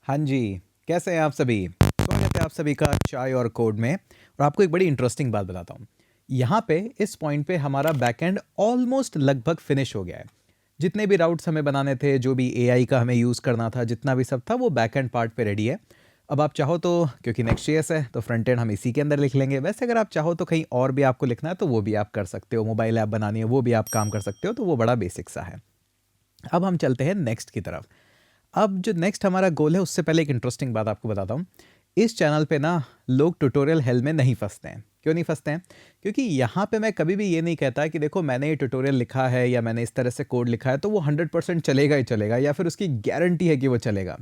हाँ जी, कैसे हैं आप सभी? स्वागत है आप सभी का चाय और कोड में। और आपको एक बड़ी इंटरेस्टिंग बात बताता हूँ। यहाँ पे इस पॉइंट पे हमारा बैकएंड ऑलमोस्ट लगभग फिनिश हो गया है। जितने भी राउट्स हमें बनाने थे, जो भी एआई का हमें यूज़ करना था, जितना भी सब था वो बैकएंड पार्ट पे रेडी है। अब आप चाहो तो, क्योंकि नेक्स्ट.जेएस है तो फ्रंट एंड हम इसी के अंदर लिख लेंगे। वैसे अगर आप चाहो तो कहीं और भी आपको लिखना है तो वो भी आप कर सकते हो। मोबाइल ऐप बनानी है वो भी आप काम कर सकते हो, तो वो बड़ा बेसिक सा है। अब हम चलते हैं नेक्स्ट की तरफ। अब जो नेक्स्ट हमारा गोल है उससे पहले एक इंटरेस्टिंग बात आपको बताता हूँ। इस चैनल पे ना लोग ट्यूटोरियल हेल में नहीं फंसते हैं। क्यों नहीं फंसते हैं? क्योंकि यहाँ पे मैं कभी भी ये नहीं कहता कि देखो मैंने ये ट्यूटोरियल लिखा है या मैंने इस तरह से कोड लिखा है तो वो 100% चलेगा ही चलेगा, या फिर उसकी गारंटी है कि वो चलेगा।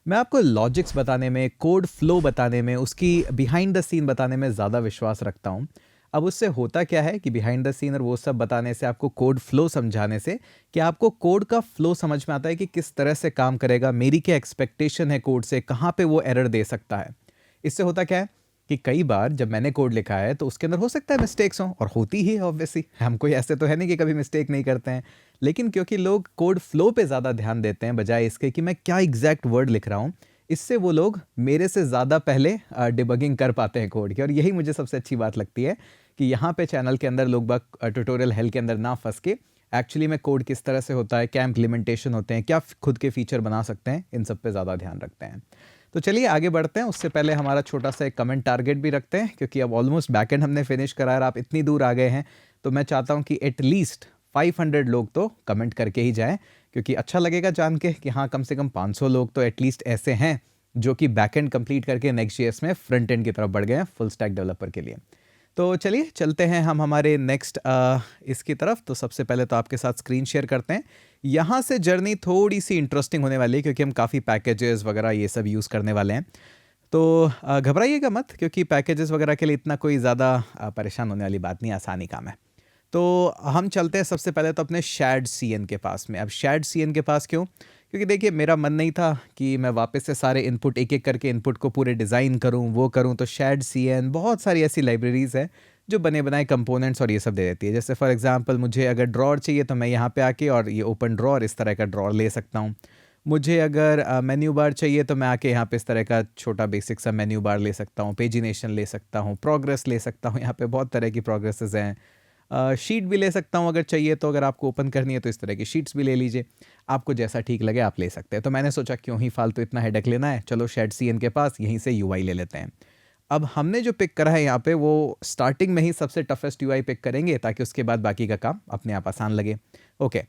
मैं आपको लॉजिक्स बताने में, कोड फ्लो बताने में, उसकी बिहाइंड द सीन बताने में ज़्यादा विश्वास रखता हूँ। अब उससे होता क्या है कि बिहाइंड द सीन और वो सब बताने से, आपको कोड फ्लो समझाने से, कि आपको कोड का फ्लो समझ में आता है कि किस तरह से काम करेगा, मेरी क्या एक्सपेक्टेशन है कोड से, कहाँ पे वो एरर दे सकता है। इससे होता क्या है कि कई बार जब मैंने कोड लिखा है तो उसके अंदर हो सकता है मिस्टेक्स हों, और होती ही है ऑब्वियसली। हम कोई ऐसे तो है नहीं कि कभी मिस्टेक नहीं करते हैं। लेकिन क्योंकि लोग कोड फ्लो पे ज़्यादा ध्यान देते हैं बजाय इसके कि मैं क्या एग्जैक्ट वर्ड लिख रहा हूँ, इससे वो लोग मेरे से ज़्यादा पहले डिबगिंग कर पाते हैं कोड की। और यही मुझे सबसे अच्छी बात लगती है कि यहाँ पे चैनल के अंदर लोग बाग ट्यूटोरियल हेल के अंदर ना फंस के एक्चुअली में कोड किस तरह से होता है, क्या इम्प्लीमेंटेशन होते हैं, क्या खुद के फीचर बना सकते हैं, इन सब पे ज़्यादा ध्यान रखते हैं। तो चलिए आगे बढ़ते हैं। उससे पहले हमारा छोटा सा एक कमेंट टारगेट भी रखते हैं, क्योंकि अब ऑलमोस्ट बैकएंड हमने फिनिश करा है और आप इतनी दूर आ गए हैं, तो मैं चाहता हूँ कि एटलीस्ट 500 लोग तो कमेंट करके ही जाएं, क्योंकि अच्छा लगेगा जान के कि हाँ कम से कम 500 लोग तो एटलीस्ट ऐसे हैं जो कि बैकएंड कंप्लीट करके नेक्स्ट.जेएस में फ्रंट एंड की तरफ बढ़ गए हैं फुल स्टैक डेवलपर के लिए। तो चलिए चलते हैं हम हमारे नेक्स्ट इसकी तरफ। तो सबसे पहले तो आपके साथ स्क्रीन शेयर करते हैं। यहाँ से जर्नी थोड़ी सी इंटरेस्टिंग होने वाली है, क्योंकि हम काफ़ी पैकेजेस वगैरह ये सब यूज़ करने वाले हैं। तो घबराइएगा मत, क्योंकि पैकेजेस वगैरह के लिए इतना कोई ज़्यादा परेशान होने वाली बात नहीं, आसानी काम है। तो हम चलते हैं सबसे पहले तो अपने शैड सीएन के पास में। अब शैड सीएन के पास क्यों? क्योंकि देखिए मेरा मन नहीं था कि मैं वापस से सारे इनपुट एक एक करके इनपुट को पूरे डिज़ाइन करूं, वो करूं। तो शैड सीएन बहुत सारी ऐसी लाइब्रेरीज़ हैं जो बने बनाए कंपोनेंट्स और ये सब दे देती है। जैसे फॉर एग्जांपल मुझे अगर ड्रॉर चाहिए तो मैं यहाँ पे आके और ये ओपन ड्रॉर इस तरह का ड्रॉर ले सकता हूँ। मुझे अगर मेन्यू बार चाहिए तो मैं आके यहाँ पे इस तरह का छोटा बेसिक सा मेन्यू बार ले सकता हूँ, पेजिनेशन ले सकता हूँ, प्रोग्रेस ले सकता हूँ। यहाँ पे बहुत तरह की प्रोग्रेसेस हैं। शीट भी ले सकता हूँ अगर चाहिए तो, अगर आपको ओपन करनी है तो इस तरह की शीट्स भी ले लीजिए। आपको जैसा ठीक लगे आप ले सकते हैं। तो मैंने सोचा क्यों ही फालतू इतना हेडेक लेना है, चलो शैड सीएन के पास यहीं से यूआई ले लेते हैं। अब हमने जो पिक करा है यहाँ पे वो स्टार्टिंग में ही सबसे टफेस्ट यूआई पिक करेंगे, ताकि उसके बाद बाकी का काम अपने आप आसान लगे। ओके,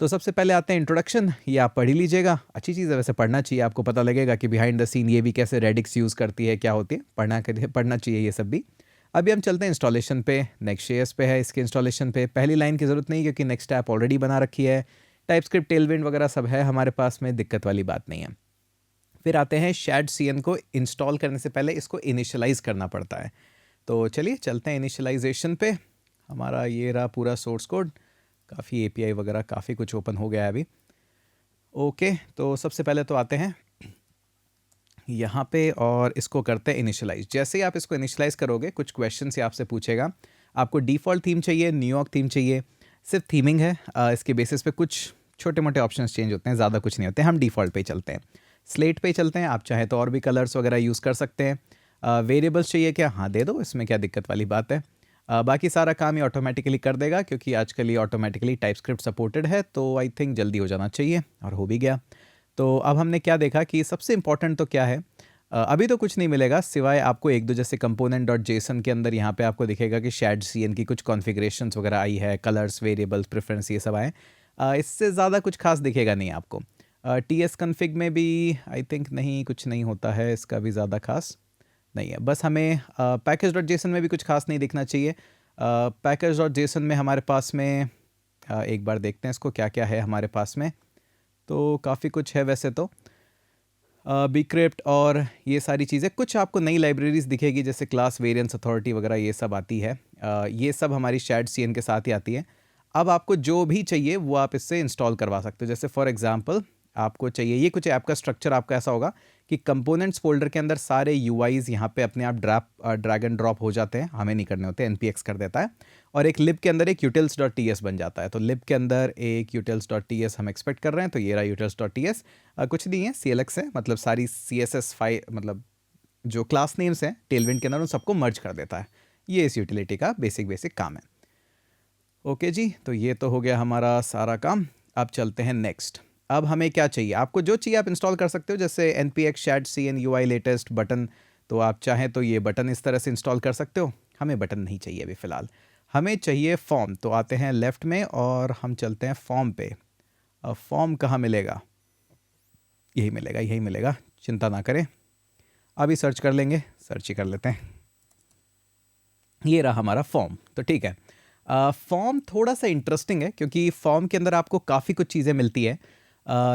तो सबसे पहले आते हैं इंट्रोडक्शन। ये आप पढ़ ही लीजिएगा, अच्छी चीज़ है वैसे, पढ़ना चाहिए। आपको पता लगेगा कि बिहाइंड द सीन ये भी कैसे रेडिक्स यूज़ करती है, क्या होती है, पढ़ना चाहिए ये सब भी। अभी हम चलते हैं इंस्टॉलेशन पे। नेक्स्ट.जेएस पे है, इसके इंस्टॉलेशन पे पहली लाइन की ज़रूरत नहीं, क्योंकि नेक्स्ट ऐप ऑलरेडी बना रखी है। टाइपस्क्रिप्ट, टेलविंड वगैरह सब है हमारे पास में, दिक्कत वाली बात नहीं है। फिर आते हैं शैड सीएन को इंस्टॉल करने से पहले इसको इनिशियलाइज़ करना पड़ता है। तो चलिए चलते हैं इनिशियलाइजेशन पे। हमारा ये रहा पूरा सोर्स कोड, काफ़ी एपीआई वगैरह काफ़ी कुछ ओपन हो गया है अभी। ओके, तो सबसे पहले तो आते हैं यहाँ पे और इसको करते हैं इनिशियलाइज। जैसे ही आप इसको इनिशियलाइज करोगे कुछ क्वेश्चन से आपसे पूछेगा। आपको डिफ़ॉल्ट थीम चाहिए, न्यूयॉर्क थीम चाहिए, सिर्फ थीमिंग है। इसके बेसिस पे कुछ छोटे मोटे ऑप्शंस चेंज होते हैं, ज़्यादा कुछ नहीं होते। हम डिफ़ॉल्ट पे चलते हैं, स्लेट पे चलते हैं। आप चाहे तो और भी कलर्स वगैरह यूज़ कर सकते हैं। वेरिएबल्स चाहिए क्या? हाँ दे दो, इसमें क्या दिक्कत वाली बात है। बाकी सारा काम ये ऑटोमेटिकली कर देगा, क्योंकि आजकल ये ऑटोमेटिकली टाइपस्क्रिप्ट सपोर्टेड है, तो आई थिंक जल्दी हो जाना चाहिए, और हो भी गया। तो अब हमने क्या देखा कि सबसे इंपॉर्टेंट तो क्या है, अभी तो कुछ नहीं मिलेगा सिवाय आपको एक दो जैसे कंपोनेंट डॉट जेसन के अंदर यहाँ पे आपको दिखेगा कि शैड सीएन की कुछ कॉन्फ़िगरेशंस वगैरह आई है, कलर्स, वेरिएबल्स, प्रेफरेंस, ये सब आए। इससे ज़्यादा कुछ खास दिखेगा नहीं आपको। टी एस कन्फिग में भी आई थिंक नहीं, कुछ नहीं होता है, इसका भी ज़्यादा खास नहीं है। बस हमें पैकेज डॉट जेसन में भी कुछ खास नहीं दिखना चाहिए। पैकेज डॉट जेसन में हमारे पास में एक बार देखते हैं इसको क्या क्या है हमारे पास में। तो काफ़ी कुछ है वैसे तो, बीक्रिप्ट और ये सारी चीज़ें। कुछ आपको नई लाइब्रेरीज दिखेगी जैसे क्लास वेरिएंस अथॉरिटी वगैरह, ये सब आती है। ये सब हमारी शैड सीएन के साथ ही आती है। अब आपको जो भी चाहिए वो आप इससे इंस्टॉल करवा सकते हो। जैसे फॉर एग्जांपल आपको चाहिए, ये कुछ ऐप का स्ट्रक्चर आपका ऐसा होगा कि कंपोनेंट्स फोल्डर के अंदर सारे यूआईज यहाँ पे अपने आप ड्रैग एंड ड्रॉप हो जाते हैं, हमें नहीं करने होते, एनपीएक्स कर देता है। और एक लिब के अंदर एक utils.ts बन जाता है। तो लिब के अंदर एक utils.ts हम एक्सपेक्ट कर रहे हैं, तो ये रहा utils.ts। कुछ नहीं है, CLX है, मतलब सारी CSS फाइल, मतलब जो क्लास नेम्स हैं टेलविंड के अंदर, उन सबको मर्ज कर देता है। ये इस यूटिलिटी का बेसिक काम है। ओके जी, तो ये तो हो गया हमारा सारा काम। अब चलते हैं नेक्स्ट। अब हमें क्या चाहिए, आपको जो चाहिए आप इंस्टॉल कर सकते हो, जैसे npx shadcn ui latest button, तो आप चाहें तो ये बटन इस तरह से इंस्टॉल कर सकते हो। हमें बटन नहीं चाहिए अभी फ़िलहाल, हमें चाहिए फॉर्म। तो आते हैं लेफ़्ट में और हम चलते हैं फॉर्म पे। अब फॉर्म कहाँ मिलेगा, यही मिलेगा, यही मिलेगा, चिंता ना करें, अभी सर्च कर लेंगे, सर्च ही कर लेते हैं। ये रहा हमारा फॉर्म। तो ठीक है, फॉर्म थोड़ा सा इंटरेस्टिंग है क्योंकि फॉर्म के अंदर आपको काफ़ी कुछ चीज़ें मिलती है।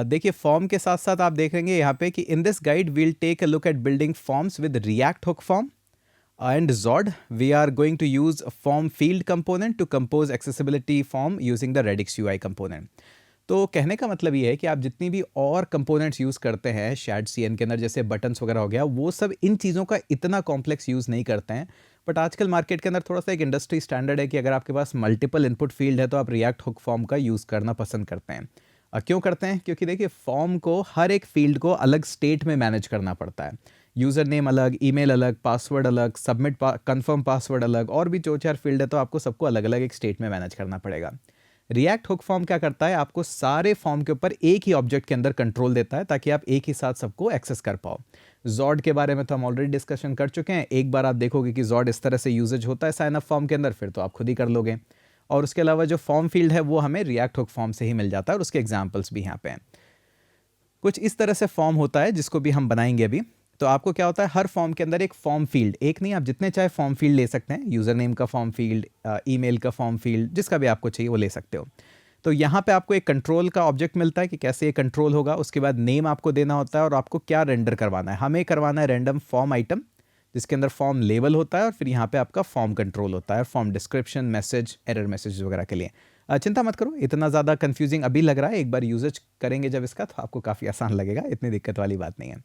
देखिए फॉर्म के साथ साथ आप देखेंगे यहाँ पे कि in this guide we'll take a look at building forms with React Hook Form and Zod. We are going to use a form field component to compose accessibility form using the Redux UI component. तो कहने का मतलब ये है कि आप जितनी भी और कंपोनेंट्स यूज़ करते हैं shadcn के अंदर, जैसे बटन्स वगैरह हो गया, वो सब इन चीज़ों का इतना कॉम्प्लेक्स यूज़ नहीं करते हैं। बट आजकल मार्केट के अंदर थोड़ा सा एक इंडस्ट्री स्टैंडर्ड है कि अगर आपके पास मल्टीपल इनपुट फील्ड है तो आप रिएक्ट हुक फॉर्म का यूज़ करना पसंद करते हैं। क्यों करते हैं? क्योंकि देखिए फॉर्म को हर एक फील्ड को अलग स्टेट में मैनेज करना पड़ता है। यूज़र नेम अलग, ईमेल अलग, पासवर्ड अलग, सबमिट कंफर्म पासवर्ड अलग, और भी 2-4 फील्ड है, तो आपको सबको अलग अलग एक स्टेट में मैनेज करना पड़ेगा। रिएक्ट हुक फॉर्म क्या करता है, आपको सारे फॉर्म के ऊपर एक ही ऑब्जेक्ट के अंदर कंट्रोल देता है ताकि आप एक ही साथ सबको एक्सेस कर पाओ। जॉड के बारे में तो हम ऑलरेडी डिस्कशन कर चुके हैं, एक बार आप देखोगे कि जॉड इस तरह से यूजेज होता है साइन अप फॉर्म के अंदर, फिर तो आप खुद ही कर लोगे। और उसके अलावा जो फॉर्म फील्ड है वो हमें रिएक्ट हुक फॉर्म से ही मिल जाता है, और उसके एग्जाम्पल्स भी यहाँ पे हैं। कुछ इस तरह से फॉर्म होता है जिसको भी हम बनाएंगे अभी। तो आपको क्या होता है, हर फॉर्म के अंदर एक फॉर्म फील्ड, एक नहीं आप जितने चाहे फॉर्म फील्ड ले सकते हैं, यूज़र नेम का फॉर्म फील्ड, ईमेल का फॉर्म फील्ड, जिसका भी आपको चाहिए वो ले सकते हो। तो यहाँ पे आपको एक कंट्रोल का ऑब्जेक्ट मिलता है कि कैसे ये कंट्रोल होगा। उसके बाद नेम आपको देना होता है और आपको क्या रेंडर करवाना है। हमें करवाना है रैंडम फॉर्म आइटम, जिसके अंदर फॉर्म लेबल होता है, और फिर यहाँ पे आपका फॉर्म कंट्रोल होता है, form description, message, error message वगैरह के लिए। चिंता मत करो, इतना ज़्यादा कंफ्यूजिंग अभी लग रहा है, एक बार यूजेज करेंगे जब इसका तो आपको काफ़ी आसान लगेगा, इतनी दिक्कत वाली बात नहीं है।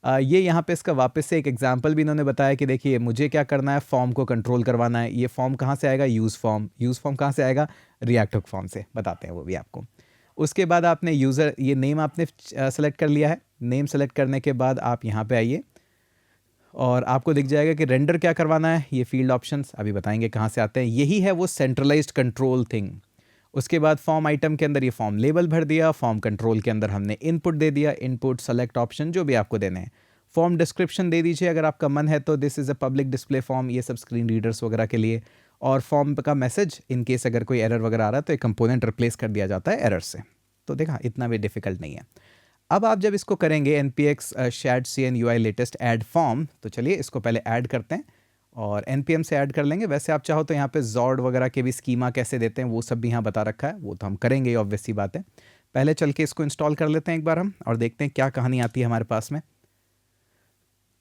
ये यहाँ पे इसका वापस से एक एग्जांपल भी इन्होंने बताया कि देखिए मुझे क्या करना है, फॉर्म को कंट्रोल करवाना है। ये फॉर्म कहाँ से आएगा, यूज़ फॉर्म कहाँ से आएगा, रिएक्ट हुक फॉर्म से, बताते हैं वो भी आपको। उसके बाद आपने यूज़र, ये नेम आपने सेलेक्ट कर लिया है। नेम सेलेक्ट करने के बाद आप यहाँ पे आइए और आपको दिख जाएगा कि रेंडर क्या करवाना है। ये फील्ड ऑप्शंस अभी बताएंगे कहाँ से आते हैं, यही है वो सेंट्रलाइज्ड कंट्रोल थिंग। उसके बाद फॉर्म आइटम के अंदर ये फॉर्म लेबल भर दिया, फॉर्म कंट्रोल के अंदर हमने इनपुट दे दिया, इनपुट सेलेक्ट ऑप्शन जो भी आपको देने हैं। फॉर्म डिस्क्रिप्शन दे दीजिए अगर आपका मन है तो, this is a public display form, ये सब स्क्रीन रीडर्स वगैरह के लिए। और फॉर्म का मैसेज, इन केस अगर कोई एरर वगैरह आ रहा है तो एक कंपोनेंट रिप्लेस कर दिया जाता है एरर से। तो देखा, इतना भी डिफिकल्ट नहीं है। अब आप जब इसको करेंगे npx shadcn ui latest add form, तो चलिए इसको पहले ऐड करते हैं और npm से ऐड कर लेंगे। वैसे आप चाहो तो यहाँ पे जॉड वगैरह के भी स्कीमा कैसे देते हैं वो सब भी यहाँ बता रखा है, वो तो हम करेंगे, ऑब्वियस सी बात है। पहले चल के इसको इंस्टॉल कर लेते हैं एक बार हम, और देखते हैं क्या कहानी आती है हमारे पास में।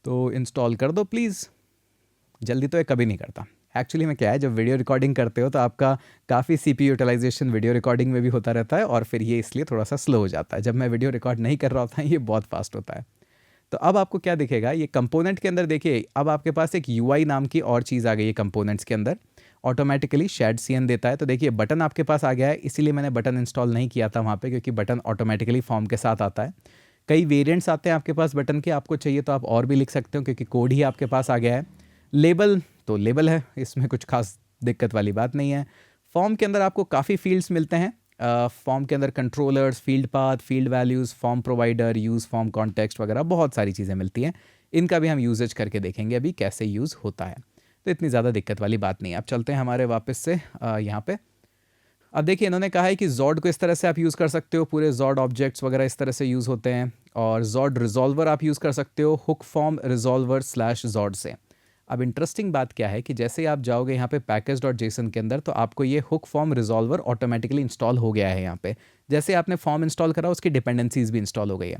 तो इंस्टॉल कर दो प्लीज़, जल्दी तो ये कभी नहीं करता। एक्चुअली में क्या है, जब वीडियो रिकॉर्डिंग करते हो तो आपका काफ़ी CPU यूटिलाइजेशन वीडियो रिकॉर्डिंग में भी होता रहता है, और फिर ये इसलिए थोड़ा सा स्लो हो जाता है। जब मैं वीडियो रिकॉर्ड नहीं कर रहा होता है ये बहुत फास्ट होता है। तो अब आपको क्या दिखेगा, ये कंपोनेंट के अंदर देखिए, अब आपके पास एक UI नाम की और चीज़ आ गई है कंपोनेंट्स के अंदर, ऑटोमेटिकली shadcn देता है। तो देखिए बटन आपके पास आ गया है, इसीलिए मैंने बटन इंस्टॉल नहीं किया था वहाँ पे, क्योंकि बटन ऑटोमेटिकली फॉर्म के साथ आता है। कई वेरिएंट्स आते हैं आपके पास बटन के, आपको चाहिए तो आप और भी लिख सकते हो क्योंकि कोड ही आपके पास आ गया है। लेबल तो लेबल है, इसमें कुछ खास दिक्कत वाली बात नहीं है। फॉर्म के अंदर आपको काफ़ी फील्ड्स मिलते हैं। फॉर्म के अंदर controllers, field path, field values, form provider, use form context वगैरह बहुत सारी चीज़ें मिलती हैं। इनका भी हम यूजेज करके देखेंगे अभी कैसे यूज़ होता है, तो इतनी ज़्यादा दिक्कत वाली बात नहीं है। अब चलते हैं हमारे वापस से यहाँ पे। अब देखिए इन्होंने कहा है कि जॉड को इस तरह से आप यूज़ कर सकते हो, पूरे जॉड ऑब्जेक्ट्स वगैरह इस तरह से यूज़ होते हैं। और जॉड रिजॉल्वर आप यूज़ कर सकते हो हुक फॉर्म रिजॉल्वर / जॉड से। अब इंटरेस्टिंग बात क्या है कि जैसे ही आप जाओगे यहाँ पे package.json के अंदर, तो आपको ये hook form resolver automatically install हो गया है। यहाँ पे जैसे आपने फॉर्म इंस्टॉल करा उसकी डिपेंडेंसीज भी इंस्टॉल हो गई है।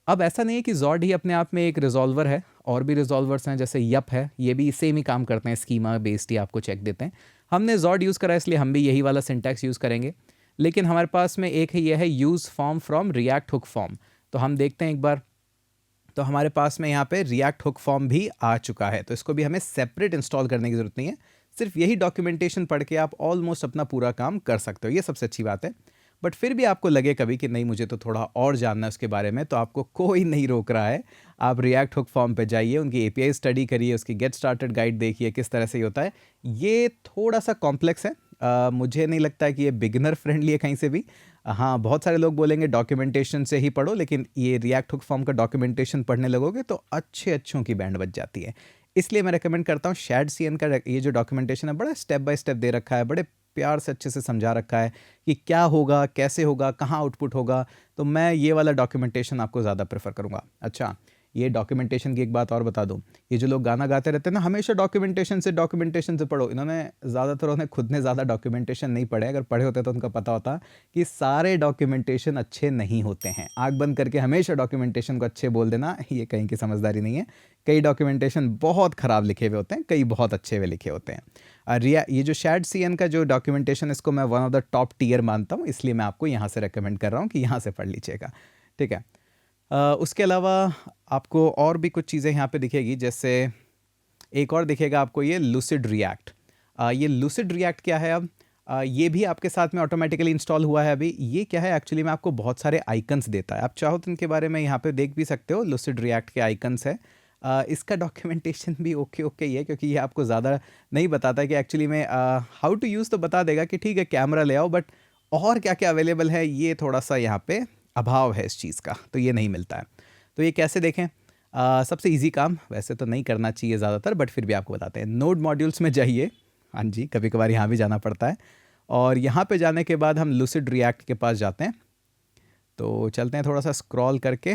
अब ऐसा नहीं है कि जॉड ही अपने आप में एक रिजॉल्वर है, और भी रिजॉल्वर्स हैं, जैसे यप है, ये भी सेम ही काम करते हैं, स्कीमा बेस्ड ही आपको चेक देते हैं। हमने जॉड यूज़ करा इसलिए हम भी यही वाला सिंटैक्स यूज़ करेंगे। लेकिन हमारे पास में एक है, ये है use form from react Hook form. तो हम देखते हैं एक बार। तो हमारे पास में यहाँ पे रिएक्ट हुक फॉर्म भी आ चुका है, तो इसको भी हमें सेपरेट इंस्टॉल करने की ज़रूरत नहीं है। सिर्फ यही डॉक्यूमेंटेशन पढ़ के आप ऑलमोस्ट अपना पूरा काम कर सकते हो, ये सबसे अच्छी बात है। बट फिर भी आपको लगे कभी कि नहीं मुझे तो थोड़ा और जानना है उसके बारे में, तो आपको कोई नहीं रोक रहा है। आप रिएक्ट हुक फॉर्म पे जाइए, उनकी एपीआई स्टडी करिए, उसकी गेट स्टार्टेड गाइड देखिए किस तरह से ये होता है। ये थोड़ा सा कॉम्प्लेक्स है, मुझे नहीं लगता है कि ये बिगिनर फ्रेंडली है कहीं से भी। हाँ, बहुत सारे लोग बोलेंगे डॉक्यूमेंटेशन से ही पढ़ो, लेकिन ये रिएक्ट हुक फॉर्म का डॉक्यूमेंटेशन पढ़ने लगोगे तो अच्छों की बैंड बज जाती है। इसलिए मैं रेकमेंड करता हूँ शैड सीएन का ये जो डॉक्यूमेंटेशन है बड़ा स्टेप बाय स्टेप दे रखा है, बड़े प्यार से अच्छे से समझा रखा है कि क्या होगा, कैसे होगा, कहाँ आउटपुट होगा। तो मैं ये वाला डॉक्यूमेंटेशन आपको ज़्यादा प्रेफर करूँगा। अच्छा, ये डॉक्यूमेंटेशन की एक बात और बता दूं, ये जो लोग गाना गाते रहते हैं ना हमेशा डॉक्यूमेंटेशन से पढ़ो, इन्होंने ज़्यादातर उन्हें खुद ने ज़्यादा डॉक्यूमेंटेशन नहीं पढ़े। अगर पढ़े होते तो उनका पता होता कि सारे डॉक्यूमेंटेशन अच्छे नहीं होते हैं। आँख बंद करके हमेशा डॉक्यूमेंटेशन को अच्छे बोल देना, ये कहीं की समझदारी नहीं है। कई डॉक्यूमेंटेशन बहुत ख़राब लिखे हुए होते हैं, कई बहुत अच्छे हुए लिखे होते हैं। ये जो शैड सीएन का जो डॉक्यूमेंटेशन, इसको मैं one of the top tier मानता हूँ, इसलिए मैं आपको यहाँ से रेकमेंड कर रहा हूँ कि यहाँ से पढ़ लीजिएगा। ठीक है। उसके अलावा आपको और भी कुछ चीज़ें यहाँ पे दिखेगी, जैसे एक और दिखेगा आपको ये लूसिड रिएक्ट। ये लूसिड रिएक्ट क्या है अब? ये भी आपके साथ में ऑटोमेटिकली इंस्टॉल हुआ है अभी। ये क्या है एक्चुअली में, आपको बहुत सारे आइकन्स देता है। आप चाहो तो इनके बारे में यहाँ पे देख भी सकते हो, लूसिड रिएक्ट के आइकन्स है। इसका डॉक्यूमेंटेशन भी ओके ही है, क्योंकि ये आपको ज़्यादा नहीं बताता कि एक्चुअली में हाउ टू यूज़। तो बता देगा कि ठीक है कैमरा ले आओ, बट और क्या क्या अवेलेबल है ये थोड़ा सा यहाँ पे अभाव है इस चीज़ का, तो ये नहीं मिलता है। तो ये कैसे देखें? सबसे इजी काम, वैसे तो नहीं करना चाहिए ज़्यादातर, बट फिर भी आपको बताते हैं। नोड मॉड्यूल्स में जाइए। हाँ जी, कभी कभार यहाँ भी जाना पड़ता है। और यहाँ पे जाने के बाद हम लूसिड रिएक्ट के पास जाते हैं। तो चलते हैं थोड़ा सा स्क्रॉल करके,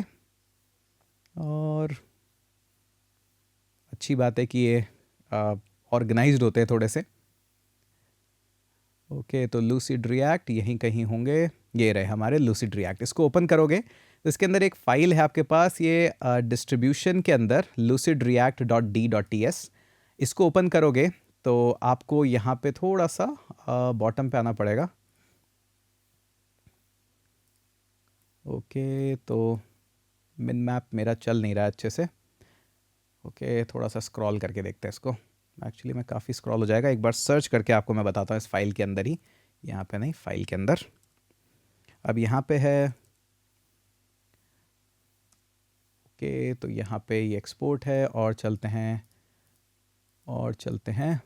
और अच्छी बात है कि ये ऑर्गेनाइज्ड होते हैं थोड़े से। ओके, तो लूसिड रिएक्ट यहीं कहीं होंगे, ये रहे हमारे लूसिड रिएक्ट। इसको ओपन करोगे तो इसके अंदर एक फ़ाइल है आपके पास, ये डिस्ट्रीब्यूशन के अंदर lucidreact.d.ts। इसको ओपन करोगे तो आपको यहाँ पे थोड़ा सा बॉटम पे आना पड़ेगा। ओके, तो मिन मैप मेरा चल नहीं रहा है अच्छे से। ओके, थोड़ा सा स्क्रॉल करके देखते हैं इसको। एक्चुअली मैं काफ़ी स्क्रॉल हो जाएगा, एक बार सर्च करके आपको मैं बताता हूँ इस फाइल के अंदर ही, यहाँ पे नहीं, फाइल के अंदर। अब यहाँ पे है, ओके, तो यहाँ पे ये एक्सपोर्ट है, और चलते हैं।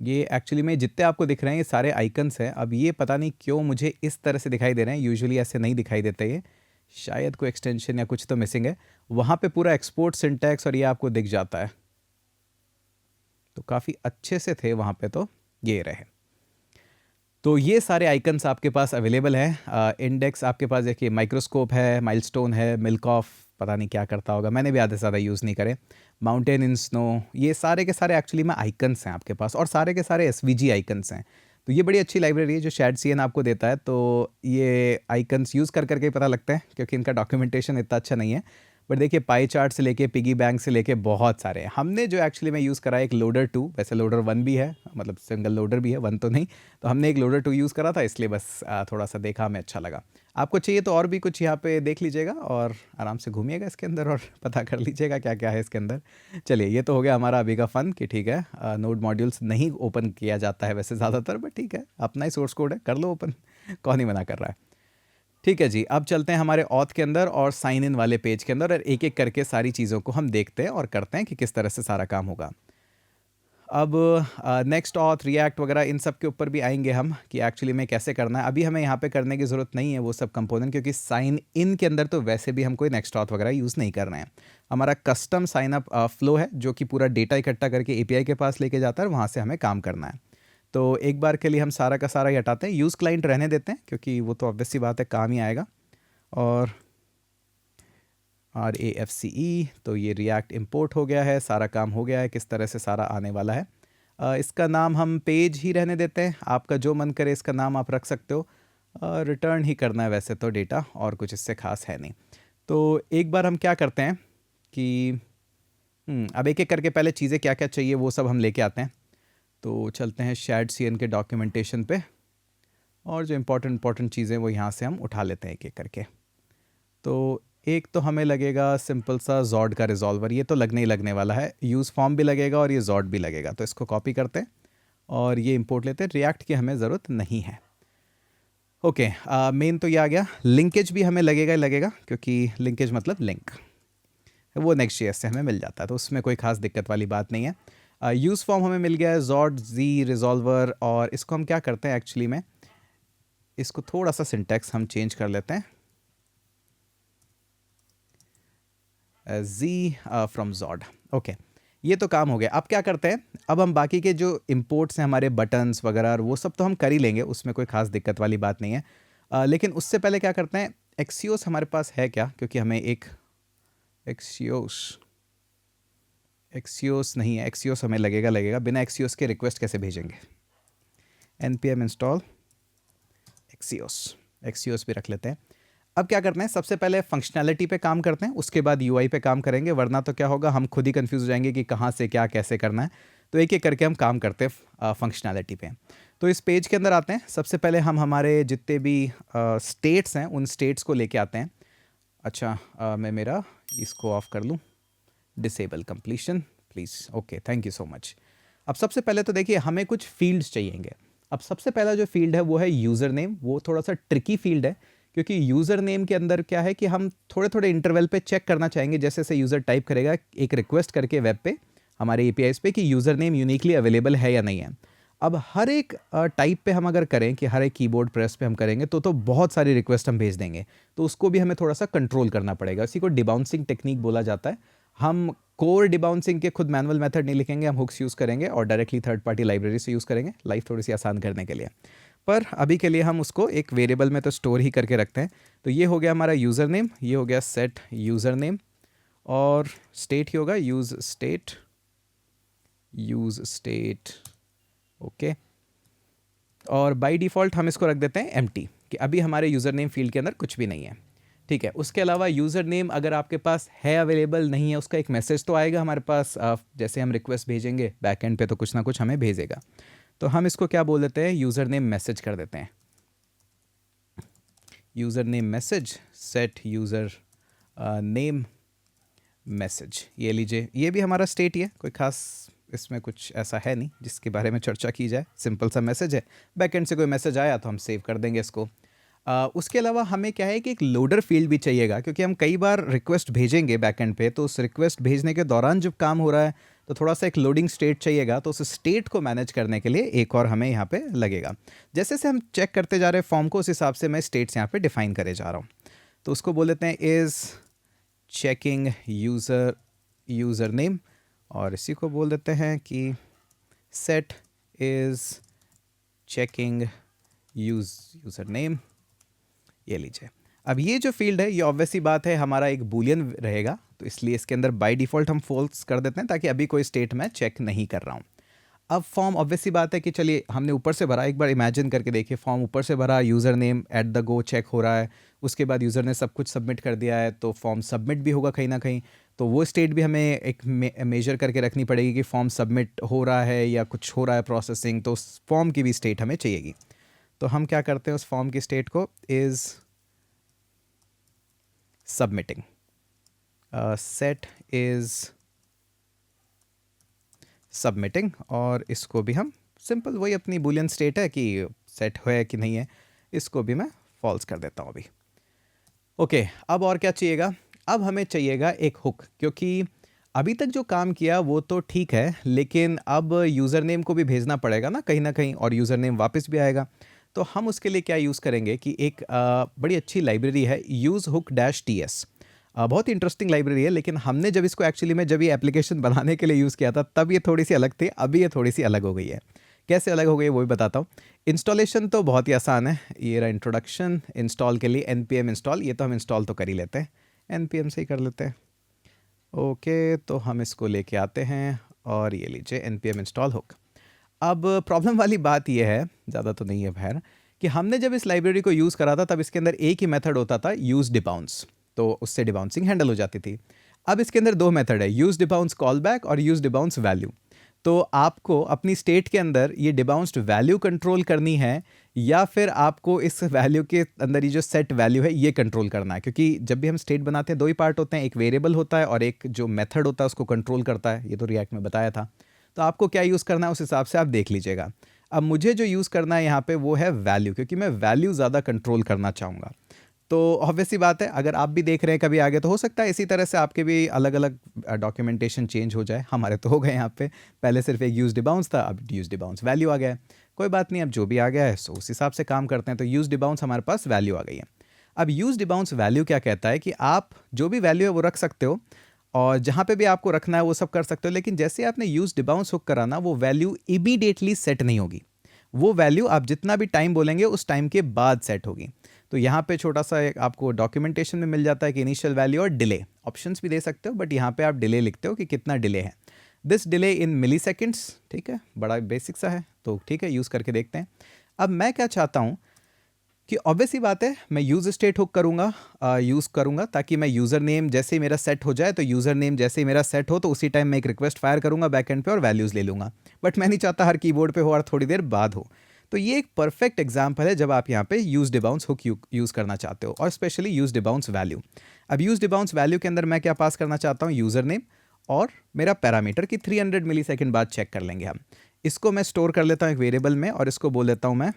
ये एक्चुअली में जितने आपको दिख रहे हैं ये सारे आइकन्स हैं। अब ये पता नहीं क्यों मुझे इस तरह से दिखाई दे रहे हैं, यूजुअली ऐसे नहीं दिखाई देते ये, शायद कोई एक्सटेंशन या कुछ तो मिसिंग है। वहाँ पे पूरा एक्सपोर्ट सिंटैक्स और ये आपको दिख जाता है, तो काफ़ी अच्छे से थे वहाँ पे, तो ये रहे। तो ये सारे आइकन्स आपके पास अवेलेबल हैं। इंडेक्स आपके पास देखिए, माइक्रोस्कोप है, माइलस्टोन है, मिल्क ऑफ पता नहीं क्या करता होगा, मैंने भी आधे से ज़्यादा यूज़ नहीं करे, माउंटेन इन स्नो, ये सारे के सारे एक्चुअली में आइकन्स हैं आपके पास, और सारे के सारे एसवीजी आइकन्स हैं। तो ये बड़ी अच्छी लाइब्रेरी है जो शैड सीएन आपको देता है। तो ये आइकन्स यूज़ कर करके ही पता लगता है, क्योंकि इनका डॉक्यूमेंटेशन इतना अच्छा नहीं है। बट देखिए, पाई चार्ट से लेके पिगी बैंक से लेके बहुत सारे हैं। हमने जो एक्चुअली में यूज़ करा है एक लोडर 2, वैसे लोडर 1 भी है, मतलब सिंगल लोडर भी है, 1 तो नहीं। तो हमने एक लोडर 2 यूज़ करा था, इसलिए बस थोड़ा सा देखा, हमें अच्छा लगा। आपको चाहिए तो और भी कुछ यहाँ पे देख लीजिएगा, और आराम से घूमिएगा इसके अंदर और पता कर लीजिएगा क्या क्या है इसके अंदर। चलिए, ये तो हो गया हमारा अभी का फ़न कि ठीक है, नोड मॉड्यूल्स नहीं ओपन किया जाता है वैसे ज़्यादातर, बट ठीक है, अपना ही सोर्स कोड है, कर लो ओपन, कौन ही मना कर रहा है। ठीक है जी, अब चलते हैं हमारे ऑथ के अंदर और साइन इन वाले पेज के अंदर, और एक एक करके सारी चीज़ों को हम देखते हैं और करते हैं कि किस तरह से सारा काम होगा। अब नेक्स्ट ऑथ, रिएक्ट वगैरह इन सब के ऊपर भी आएंगे हम कि एक्चुअली में कैसे करना है। अभी हमें यहाँ पे करने की ज़रूरत नहीं है वो सब कंपोनेंट, क्योंकि साइन इन के अंदर तो वैसे भी हम कोई नेक्स्ट ऑथ वगैरह यूज़ नहीं कर रहे हैं। हमारा कस्टम साइन अप फ्लो है जो कि पूरा डेटा इकट्ठा करके एपीआई के पास लेके जाता है, वहाँ से हमें काम करना है। तो एक बार के लिए हम सारा का सारा ही हटाते हैं, यूज़ क्लाइंट रहने देते हैं, क्योंकि वो तो ऑब्वियस सी बात है, काम ही आएगा। और RAFCE, तो ये रिएक्ट इंपोर्ट हो गया है, सारा काम हो गया है, किस तरह से सारा आने वाला है। इसका नाम हम पेज ही रहने देते हैं, आपका जो मन करे इसका नाम आप रख सकते हो। रिटर्न ही करना है वैसे तो डेटा, और कुछ इससे खास है नहीं। तो एक बार हम क्या करते हैं कि अब एक एक करके पहले चीज़ें क्या क्या चाहिए वो सब हम लेके आते हैं। तो चलते हैं शैड सीएन के डॉक्यूमेंटेशन पे। और जो इम्पोर्टेंट चीज़ें वो यहाँ से हम उठा लेते हैं एक एक करके। तो एक तो हमें लगेगा सिंपल सा जॉड का रिजॉल्वर, ये तो लगने ही लगने वाला है, यूज़ फॉर्म भी लगेगा और ये जॉड भी लगेगा। तो इसको कॉपी करते हैं और ये इंपोर्ट लेते हैं। रिएक्ट की हमें ज़रूरत नहीं है। ओके, मेन तो ये आ गया। लिंकेज भी हमें लगेगा ही लगेगा, क्योंकि लिंकेज मतलब लिंक, वो नेक्स्ट JS से हमें मिल जाता है, तो उसमें कोई खास दिक्कत वाली बात नहीं है। यूज़ फॉर्म हमें मिल गया है, जॉड जी रिजॉल्वर। और इसको हम क्या करते हैं एक्चुअली में, इसको थोड़ा सा सिंटैक्स हम चेंज कर लेते हैं, जी फ्रॉम जॉड। ओके, ये तो काम हो गया। अब क्या करते हैं, अब हम बाकी के जो इंपोर्ट्स हैं हमारे बटन्स वगैरह वो सब तो हम कर ही लेंगे, उसमें कोई खास दिक्कत वाली बात नहीं है। लेकिन उससे पहले क्या करते हैं, एक्सियोस हमारे पास है क्या, क्योंकि हमें एक एक्सियोस नहीं है, एक्सियोस हमें लगेगा। बिना एक्सियोस के रिक्वेस्ट कैसे भेजेंगे। npm इंस्टॉल एक्सियोस भी रख लेते हैं। अब क्या करते हैं, सबसे पहले फंक्शनैलिटी पे काम करते हैं, उसके बाद UI पे काम करेंगे, वरना तो क्या होगा, हम खुद ही कंफ्यूज हो जाएंगे कि कहाँ से क्या कैसे करना है। तो एक एक करके हम काम करते हैं फंक्शनैलिटी पे। तो इस पेज के अंदर आते हैं, सबसे पहले हम हमारे जितने भी स्टेट्स हैं उन स्टेट्स को लेके आते हैं। अच्छा, मैं मेरा इसको ऑफ कर लूँ, disable completion please. Okay, thank you so much. अब सबसे पहले तो देखिए हमें कुछ फील्ड्स चाहिएंगे। अब सबसे पहला जो फील्ड है वो है यूज़र नेम। वो थोड़ा सा ट्रिकी फील्ड है, क्योंकि यूज़र नेम के अंदर क्या है कि हम थोड़े थोड़े इंटरवल पे चेक करना चाहेंगे, जैसे जैसे यूज़र टाइप करेगा एक रिक्वेस्ट करके वेब पे हमारे APIs पे कि यूज़र नेम यूनिकली अवेलेबल है या नहीं है। अब हर एक टाइप पे हम अगर करें कि हर एक कीबोर्ड प्रेस पे हम करेंगे तो बहुत सारी रिक्वेस्ट हम भेज देंगे, तो उसको भी हमें थोड़ा सा कंट्रोल करना पड़ेगा। इसी को डिबाउंसिंग टेक्निक बोला जाता है। हम कोर डिबाउंसिंग के खुद मैनुअल मेथड नहीं लिखेंगे, हम हुक्स यूज़ करेंगे और डायरेक्टली थर्ड पार्टी लाइब्रेरी से यूज़ करेंगे, लाइफ थोड़ी सी आसान करने के लिए। पर अभी के लिए हम उसको एक वेरिएबल में तो स्टोर ही करके रखते हैं। तो ये हो गया हमारा यूज़र नेम, ये हो गया सेट यूज़र नेम, और स्टेट ही होगा यूज़ स्टेट। ओके, और बाय डिफ़ॉल्ट हम इसको रख देते हैं एम्प्टी, कि अभी हमारे यूज़र नेम फील्ड के अंदर कुछ भी नहीं है। ठीक है, उसके अलावा यूज़र नेम अगर आपके पास है अवेलेबल नहीं है, उसका एक मैसेज तो आएगा हमारे पास, जैसे हम रिक्वेस्ट भेजेंगे बैकएंड पे तो कुछ ना कुछ हमें भेजेगा। तो हम इसको क्या बोल देते हैं, यूज़र नेम मैसेज कर देते हैं। User name message, set user name message. ये लीजिए, ये भी हमारा स्टेट ही है, कोई खास इसमें कुछ ऐसा है नहीं जिसके बारे में चर्चा की जाए, सिंपल सा मैसेज है। बैकएंड से कोई मैसेज आया तो हम सेव कर देंगे इसको। उसके अलावा हमें क्या है कि एक लोडर फील्ड भी चाहिएगा, क्योंकि हम कई बार रिक्वेस्ट भेजेंगे बैकएंड पे, तो उस रिक्वेस्ट भेजने के दौरान जब काम हो रहा है तो थोड़ा सा एक लोडिंग स्टेट चाहिएगा। तो उस स्टेट को मैनेज करने के लिए एक और हमें यहाँ पे लगेगा। जैसे जैसे हम चेक करते जा रहे हैं फॉर्म को, उस हिसाब से मैं स्टेट्स यहाँ पे डिफाइन करे जा रहा हूँ। तो उसको बोल देते हैं इज़ चेकिंग यूज़र नेम, और इसी को बोल देते हैं कि set is checking user name. ये लीजिए, अब ये जो फील्ड है ये ऑब्वियस सी बात है हमारा एक बूलियन रहेगा, तो इसलिए इसके अंदर बाय डिफ़ॉल्ट हम फॉल्स कर देते हैं, ताकि अभी कोई स्टेट मैं चेक नहीं कर रहा हूँ। अब फॉर्म ऑब्वियस सी बात है कि चलिए हमने ऊपर से भरा, एक बार इमेजिन करके देखिए, फॉर्म ऊपर से भरा, user name at the go check हो रहा है, उसके बाद यूज़र ने सब कुछ सबमिट कर दिया है, तो फॉर्म सबमिट भी होगा कहीं ना कहीं। तो वो स्टेट भी हमें एक मेजर करके रखनी पड़ेगी कि फॉर्म सबमिट हो रहा है या कुछ हो रहा है प्रोसेसिंग, तो उस फॉर्म की भी स्टेट हमें चाहिएगी। तो हम क्या करते हैं, उस फॉर्म की स्टेट को is submitting, set is submitting, और इसको भी हम सिंपल वही अपनी बूलियन स्टेट है कि सेट है कि नहीं है, इसको भी मैं फॉल्स कर देता हूँ अभी। ओके, अब और क्या चाहिएगा, अब हमें चाहिएगा एक हुक, क्योंकि अभी तक जो काम किया वो तो ठीक है, लेकिन अब यूज़र नेम को भी भेजना पड़ेगा ना कहीं, और यूज़र नेम वापस भी आएगा। तो हम उसके लिए क्या यूज़ करेंगे कि एक बड़ी अच्छी लाइब्रेरी है यूज़ हुक -ts। बहुत ही इंटरेस्टिंग लाइब्रेरी है, लेकिन हमने जब इसको एक्चुअली में जब ये एप्लीकेशन बनाने के लिए यूज़ किया था तब ये थोड़ी सी अलग थी, अभी ये थोड़ी सी अलग हो गई है। कैसे अलग हो गई है वो भी बताता हूँ। इंस्टॉलेशन तो बहुत ही आसान है, ये रहा इंट्रोडक्शन। इंस्टॉल के लिए npm इंस्टॉल, ये तो हम इंस्टॉल तो कर ही लेते हैं, npm से ही कर लेते हैं। ओके, तो हम इसको लेके आते हैं और ये लीजिए npm इंस्टॉल हुक। अब प्रॉब्लम वाली बात ये है, ज़्यादा तो नहीं है खैर, कि हमने जब इस लाइब्रेरी को यूज़ करा था तब इसके अंदर एक ही मेथड होता था, यूज़ डिबाउंस, तो उससे डिबाउंसिंग हैंडल हो जाती थी। अब इसके अंदर दो मेथड है, यूज़ डिबाउंस कॉल बैक और यूज़ डिबाउंस वैल्यू। तो आपको अपनी स्टेट के अंदर ये डिबाउंस्ड वैल्यू कंट्रोल करनी है, या फिर आपको इस वैल्यू के अंदर ये जो सेट वैल्यू है ये कंट्रोल करना है। क्योंकि जब भी हम स्टेट बनाते हैं दो ही पार्ट होते हैं, एक वेरिएबल होता है और एक जो मेथड होता है उसको कंट्रोल करता है। ये तो रिएक्ट में बताया था। तो आपको क्या यूज़ करना है उस हिसाब से आप देख लीजिएगा। अब मुझे जो यूज़ करना है यहाँ पे वो है वैल्यू, क्योंकि मैं वैल्यू ज़्यादा कंट्रोल करना चाहूँगा। तो ऑब्वियस सी बात है, अगर आप भी देख रहे हैं कभी आगे तो हो सकता है इसी तरह से आपके भी अलग अलग डॉक्यूमेंटेशन चेंज हो जाए। हमारे तो हो गए यहाँ पे, पहले सिर्फ एक यूज डिबाउंस था, अब यूज डिबाउंस वैल्यू आ गया है। कोई बात नहीं, अब जो भी आ गया है सो उस हिसाब से काम करते हैं। तो यूज डिबाउंस हमारे पास वैल्यू आ गई है। अब यूज डिबाउंस वैल्यू क्या कहता है कि आप जो भी वैल्यू है वो रख सकते हो, और जहाँ पे भी आपको रखना है वो सब कर सकते हो, लेकिन जैसे आपने यूज डिबाउंस हुक कराना वो वैल्यू इमीडिएटली सेट नहीं होगी। वो वैल्यू आप जितना भी टाइम बोलेंगे उस टाइम के बाद सेट होगी। तो यहाँ पे छोटा सा एक आपको डॉक्यूमेंटेशन में मिल जाता है कि इनिशियल वैल्यू और डिले, ऑप्शंस भी दे सकते हो, बट यहाँ पे आप डिले लिखते हो कि कितना डिले है। This delay in milliseconds, ठीक है, बड़ा बेसिक सा है, तो ठीक है यूज़ करके देखते हैं। अब मैं क्या चाहता हूँ कि ऑब्वियस ही बात है मैं यूज़ स्टेट हुक यूज़ करूँगा ताकि मैं यूज़र नेम जैसे ही मेरा सेट हो जाए, तो यूज़र नेम जैसे ही मेरा सेट हो तो उसी टाइम मैं एक रिक्वेस्ट फायर करूँगा बैकएंड पे और वैल्यूज़ ले लूँगा। बट मैं नहीं चाहता हर कीबोर्ड पे हो और थोड़ी देर बाद हो। तो ये एक परफेक्ट एग्जाम्पल है जब आप यहाँ पे यूज़ डिबाउंस हुक यूज़ करना चाहते हो, और स्पेशली यूज़ डिबाउंस वैल्यू। अब यूज़ डिबाउंस वैल्यू के अंदर मैं क्या पास करना चाहता हूँ, यूज़र नेम और मेरा पैरामीटर की 300 मिली सेकेंड बाद चेक कर लेंगे हम। इसको मैं स्टोर कर लेता हूँ एक वेरिएबल में और इसको बोल देता हूँ मैं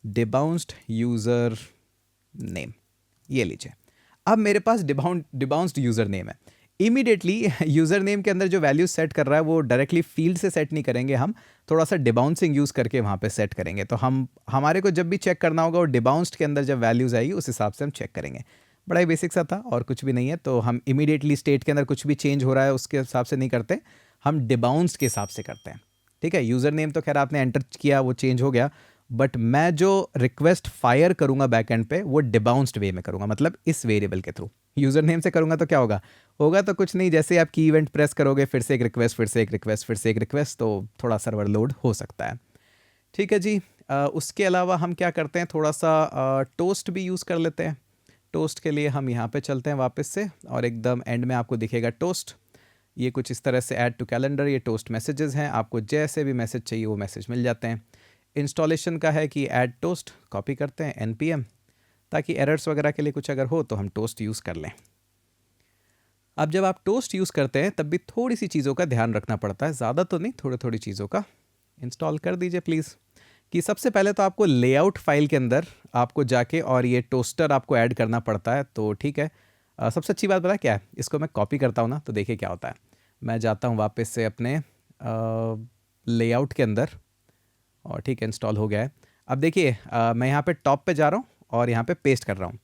डिबाउंस्ड यूज़र नेम। ये लीजिए, अब मेरे पास डिबाउंस्ड यूज़र नेम है। इमीडिएटली यूज़र नेम के अंदर जो वैल्यू सेट कर रहा है वो डायरेक्टली फील्ड से सेट नहीं करेंगे, हम थोड़ा सा डिबाउंसिंग यूज़ करके वहाँ पे सेट करेंगे। तो हमारे को जब भी चेक करना होगा वो डिबाउंस्ड के अंदर जब वैल्यूज़ आएगी उस हिसाब से हम चेक करेंगे। बड़ा ही बेसिक सा था और कुछ भी नहीं है। तो हम इमीडिएटली स्टेट के अंदर कुछ भी चेंज हो रहा है उसके हिसाब से नहीं करते, हम डिबाउंस्ड के हिसाब से करते हैं। ठीक है, यूज़र नेम तो खैर आपने एंटर किया वो चेंज हो गया, बट मैं जो रिक्वेस्ट फायर करूंगा बैकएंड पे वो डिबाउंस्ड वे में करूंगा, मतलब इस वेरिएबल के थ्रू। यूजर नेम से करूंगा तो क्या होगा तो कुछ नहीं, जैसे आप की इवेंट प्रेस करोगे फिर से एक रिक्वेस्ट, फिर से एक रिक्वेस्ट, फिर से एक रिक्वेस्ट, तो थोड़ा सर्वर लोड हो सकता है। ठीक है जी। उसके अलावा हम क्या करते हैं, थोड़ा सा टोस्ट भी यूज़ कर लेते हैं। टोस्ट के लिए हम यहाँ पे चलते हैं वापस से, और एकदम एंड में आपको दिखेगा टोस्ट। ये कुछ इस तरह से ऐड टू कैलेंडर, ये टोस्ट मैसेजेस हैं, आपको जैसे भी मैसेज चाहिए वो मैसेज मिल जाते हैं। इंस्टॉलेशन का है कि ऐड टोस्ट, कॉपी करते हैं npm, ताकि एरर्स वगैरह के लिए कुछ अगर हो तो हम टोस्ट यूज़ कर लें। अब जब आप टोस्ट यूज़ करते हैं तब भी थोड़ी सी चीज़ों का ध्यान रखना पड़ता है, ज़्यादा तो नहीं, थोड़ी थोड़ी चीज़ों का। इंस्टॉल कर दीजिए प्लीज़। कि सबसे पहले तो आपको लेआउट फाइल के अंदर आपको जाके और ये टोस्टर आपको ऐड करना पड़ता है, तो ठीक है। सबसे अच्छी बात पता है क्या है, इसको मैं कॉपी करता हूँ ना तो देखिए क्या होता है। मैं जाता हूँ वापस से अपने लेआउट के अंदर, और ठीक है इंस्टॉल हो गया है। अब देखिए मैं यहाँ पे टॉप पे जा रहा हूँ और यहाँ पे पेस्ट कर रहा हूँ।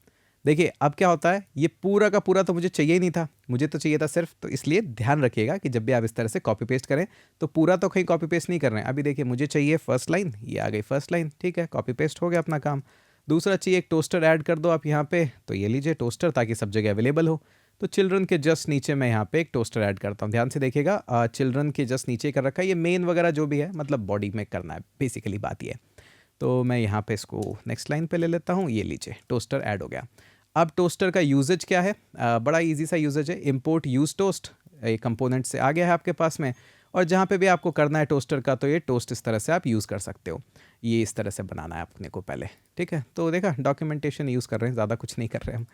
देखिए अब क्या होता है, ये पूरा का पूरा तो मुझे चाहिए ही नहीं था, मुझे तो चाहिए था सिर्फ, तो इसलिए ध्यान रखिएगा कि जब भी आप इस तरह से कॉपी पेस्ट करें तो पूरा तो कहीं कॉपी पेस्ट नहीं कर रहे हैं। अभी देखिए मुझे चाहिए फर्स्ट लाइन, ये आ गई फर्स्ट लाइन, ठीक है, कॉपी पेस्ट हो गया अपना काम। दूसरा चाहिए एक टोस्टर ऐड कर दो आप यहाँ पे, तो ये लीजिए टोस्टर, ताकि सब जगह अवेलेबल हो। तो चिल्ड्रन के जस्ट नीचे मैं यहाँ पे एक टोस्टर ऐड करता हूँ, ध्यान से देखिएगा। चिल्ड्रन के जस्ट नीचे कर रखा है, ये मेन वगैरह जो भी है मतलब बॉडी में करना है, बेसिकली बात ये है। तो मैं यहाँ पे इसको नेक्स्ट लाइन पे ले लेता हूँ, ये लीजिए टोस्टर ऐड हो गया। अब टोस्टर का यूजेज क्या है, बड़ा इजी सा यूजेज है, इंपोर्ट यूज टोस्ट, एक कंपोनेंट से आ गया है आपके पास में, और जहाँ पे भी आपको करना है टोस्टर का तो ये टोस्ट इस तरह से आप यूज़ कर सकते हो। ये इस तरह से बनाना है अपने को पहले, ठीक है। तो देखा डॉक्यूमेंटेशन यूज़ कर रहे हैं, ज़्यादा कुछ नहीं कर रहे हम।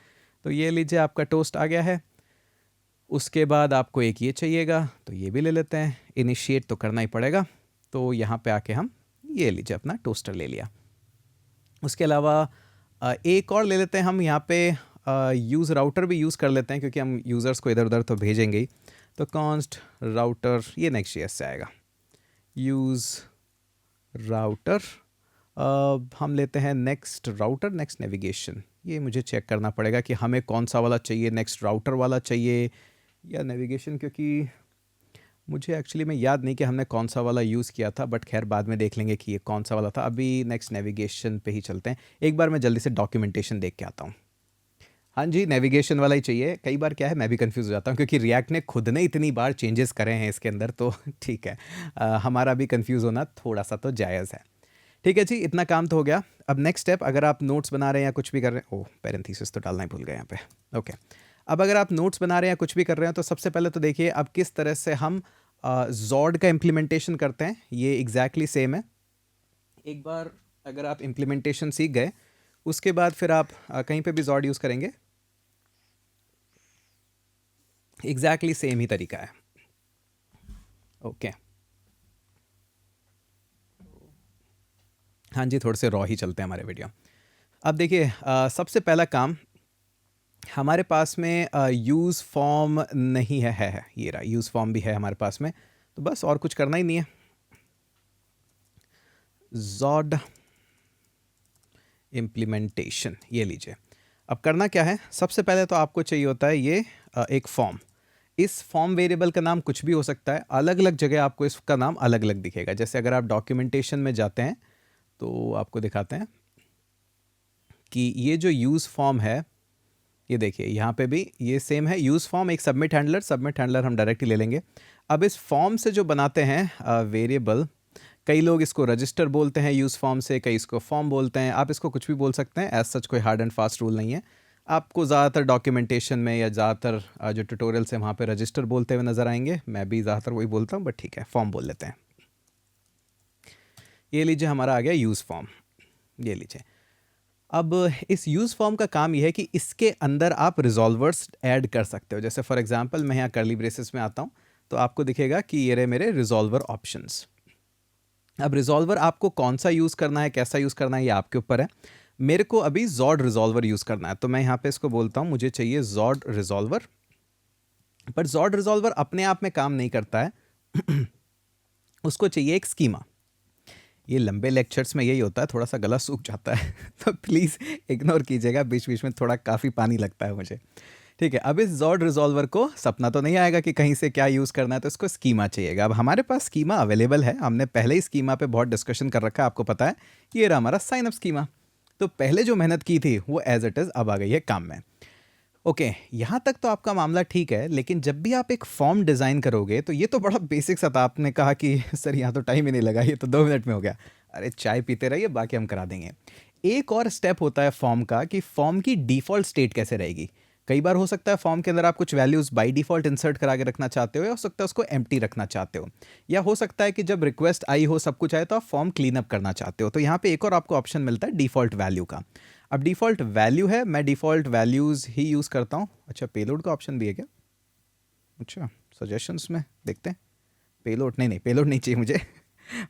तो ये लीजिए आपका टोस्ट आ गया है। उसके बाद आपको एक ये चाहिएगा, तो ये भी ले लेते हैं, इनिशिएट तो करना ही पड़ेगा। तो यहाँ पे आके हम ये लीजिए अपना टोस्टर ले लिया। उसके अलावा एक और ले लेते हैं हम यहाँ पे, यूज़ राउटर भी यूज़ कर लेते हैं क्योंकि हम यूज़र्स को इधर उधर तो भेजेंगे ही। तो कॉन्स्ट राउटर, ये नेक्स्ट से आएगा, यूज़ राउटर। हम लेते हैं नेक्स्ट राउटर, नेक्स्ट नेविगेशन। ये मुझे चेक करना पड़ेगा कि हमें कौन सा वाला चाहिए, नेक्स्ट राउटर वाला चाहिए या नेविगेशन, क्योंकि मुझे एक्चुअली में याद नहीं कि हमने कौन सा वाला यूज़ किया था, बट खैर बाद में देख लेंगे कि ये कौन सा वाला था। अभी नेक्स्ट नेविगेशन पे ही चलते हैं। एक बार मैं जल्दी से डॉक्यूमेंटेशन देख के आता हूँ। हाँ जी, नेविगेशन वाला ही चाहिए। कई बार क्या है मैं भी कंफ्यूज हो जाता हूँ क्योंकि रिएक्ट ने खुद ने इतनी बार चेंजेस करे हैं इसके अंदर, तो ठीक है हमारा भी कंफ्यूज होना थोड़ा सा तो जायज़ है। ठीक है जी, इतना काम तो हो गया। अब नेक्स्ट स्टेप, अगर आप नोट्स बना रहे हैं या कुछ भी कर रहे हैं, ओह पैरेंथेसिस तो डालना ही भूल गए यहाँ पे। ओके, अब अगर आप नोट्स बना रहे हैं या कुछ भी कर रहे हैं तो सबसे पहले तो देखिए अब किस तरह से हम जॉड का इम्प्लीमेंटेशन करते हैं, ये एग्जैक्टली सेम है। एक बार अगर आप इम्प्लीमेंटेशन सीख गए, उसके बाद फिर आप कहीं पे भी जॉड यूज़ करेंगे, एग्जैक्टली सेम ही तरीका है। ओके, हाँ जी, थोड़े से रॉ ही चलते हैं हमारे वीडियो। अब देखिए, सबसे पहला काम, हमारे पास में यूज़ फॉर्म नहीं है, ये रहा, यूज़ फॉर्म भी है हमारे पास में, तो बस और कुछ करना ही नहीं है। जॉड इम्प्लीमेंटेशन, ये लीजिए। अब करना क्या है, सबसे पहले तो आपको चाहिए होता है ये एक फॉर्म। इस फॉर्म वेरिएबल का नाम कुछ भी हो सकता है, अलग अलग जगह आपको इसका नाम अलग अलग दिखेगा। जैसे अगर आप डॉक्यूमेंटेशन में जाते हैं तो आपको दिखाते हैं कि ये जो यूज़ फॉर्म है, ये देखिए यहाँ पे भी ये सेम है, यूज़ फॉर्म एक सबमिट हैंडलर हम डायरेक्टली ले लेंगे। अब इस फॉर्म से जो बनाते हैं वेरिएबल, कई लोग इसको रजिस्टर बोलते हैं यूज़ फॉर्म से, कई इसको फॉर्म बोलते हैं, आप इसको कुछ भी बोल सकते हैं, एज सच कोई हार्ड एंड फास्ट रूल नहीं है। आपको ज़्यादातर डॉक्यूमेंटेशन में या ज़्यादातर जो ट्यूटोरियल्स हैं वहाँ पे रजिस्टर बोलते हुए नज़र आएंगे, मैं भी ज़्यादातर वही बोलता हूँ, बट ठीक है, फॉर्म बोल लेते हैं। ये लीजिए, हमारा आ गया यूज़ फॉर्म, ये लीजिए। अब इस यूज़ फॉर्म का काम ये है कि इसके अंदर आप रिजॉल्वर्स ऐड कर सकते हो। जैसे फॉर एग्जांपल मैं यहाँ कर्ली ब्रेसेस में आता हूँ, तो आपको दिखेगा कि ये रहे मेरे रिजॉल्वर ऑप्शंस। अब रिजॉल्वर आपको कौन सा यूज़ करना है, कैसा यूज़ करना है, ये आपके ऊपर है। मेरे को अभी जॉड रिजॉल्वर यूज़ करना है, तो मैं यहाँ पे इसको बोलता हूँ मुझे चाहिए जॉड रिजॉल्वर। पर जॉड रिजॉल्वर अपने आप में काम नहीं करता है उसको चाहिए एक स्कीमा। ये लंबे लेक्चर्स में यही होता है, थोड़ा सा गला सूख जाता है तो प्लीज़ इग्नोर कीजिएगा, बीच बीच में थोड़ा काफ़ी पानी लगता है मुझे, ठीक है। अब इस जॉड रिजॉल्वर को सपना तो नहीं आएगा कि कहीं से क्या यूज़ करना है, तो इसको स्कीमा चाहिएगा। अब हमारे पास स्कीमा अवेलेबल है, हमने पहले ही स्कीमा पे बहुत डिस्कशन कर रखा है, आपको पता है। ये रहा हमारा साइन अप स्कीमा। तो पहले जो मेहनत की थी वो एज इट इज़ अब आ गई है काम में। ओके, यहाँ तक तो आपका मामला ठीक है, लेकिन जब भी आप एक फॉर्म डिज़ाइन करोगे, तो ये तो बड़ा बेसिक सा था। आपने कहा कि सर यहाँ तो टाइम ही नहीं लगा, ये तो 2 मिनट में हो गया। अरे चाय पीते रहिए, बाकी हम करा देंगे। एक और स्टेप होता है फॉर्म का, कि फॉर्म की डिफ़ॉल्ट स्टेट कैसे रहेगी। कई बार हो सकता है फॉर्म के अंदर आप कुछ वैल्यूज़ बाय डिफ़ॉल्ट इंसर्ट करा के रखना चाहते हो, या हो सकता है उसको एम्प्टी रखना चाहते हो, या हो सकता है कि जब रिक्वेस्ट आई हो, सब कुछ आए, तो आप फॉर्म क्लीन अप करना चाहते हो। तो यहाँ पे एक और आपको ऑप्शन मिलता है डिफ़ॉल्ट वैल्यू का। अब डिफ़ॉल्ट वैल्यू है, मैं डिफ़ॉल्ट वैल्यूज़ ही यूज़ करता हूँ। अच्छा, पेलोड का ऑप्शन भी है क्या? अच्छा, सजेशंस में देखते हैं। पेलोड नहीं, पेलोड नहीं चाहिए मुझे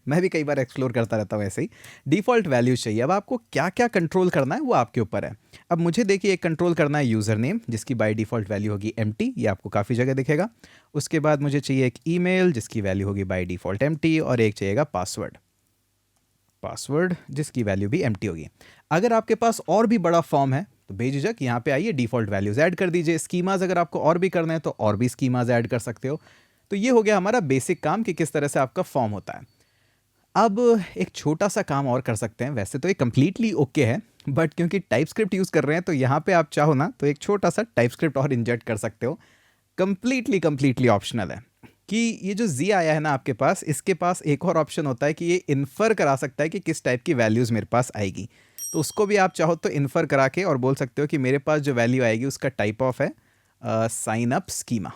मैं भी कई बार एक्सप्लोर करता रहता हूँ ऐसे ही। डिफ़ॉल्ट वैल्यूज चाहिए। अब आपको क्या क्या कंट्रोल करना है वो आपके ऊपर है। अब मुझे देखिए, एक कंट्रोल करना है यूज़र नेम, जिसकी बाय डिफ़ॉल्ट वैल्यू होगी एम्प्टी, ये आपको काफ़ी जगह दिखेगा। उसके बाद मुझे चाहिए एक ईमेल, जिसकी वैल्यू होगी बाय डिफ़ॉल्ट एम्प्टी, और एक चाहिएगा पासवर्ड जिसकी वैल्यू भी एम्प्टी होगी। अगर आपके पास और भी बड़ा फॉर्म है तो बेझिझक यहाँ पे आइए, डिफ़ॉल्ट वैल्यूज़ ऐड कर दीजिए। स्कीमाज अगर आपको और भी करना है तो और भी स्कीमाज ऐड कर सकते हो। तो ये हो गया हमारा बेसिक काम कि किस तरह से आपका फॉर्म होता है। अब एक छोटा सा काम और कर सकते हैं। वैसे तो ये कंप्लीटली ओके है, बट क्योंकि टाइपस्क्रिप्ट यूज़ कर रहे हैं, तो यहाँ पे आप चाहो ना तो एक छोटा सा टाइपस्क्रिप्ट और इंजेक्ट कर सकते हो। कंप्लीटली ऑप्शनल है। कि ये जो जी आया है ना आपके पास, इसके पास एक और ऑप्शन होता है कि ये इन्फर करा सकता है कि किस टाइप की वैल्यूज़ मेरे पास आएगी। तो उसको भी आप चाहो तो इन्फर करा के और बोल सकते हो कि मेरे पास जो वैल्यू आएगी उसका टाइप ऑफ है साइन अप स्कीमा।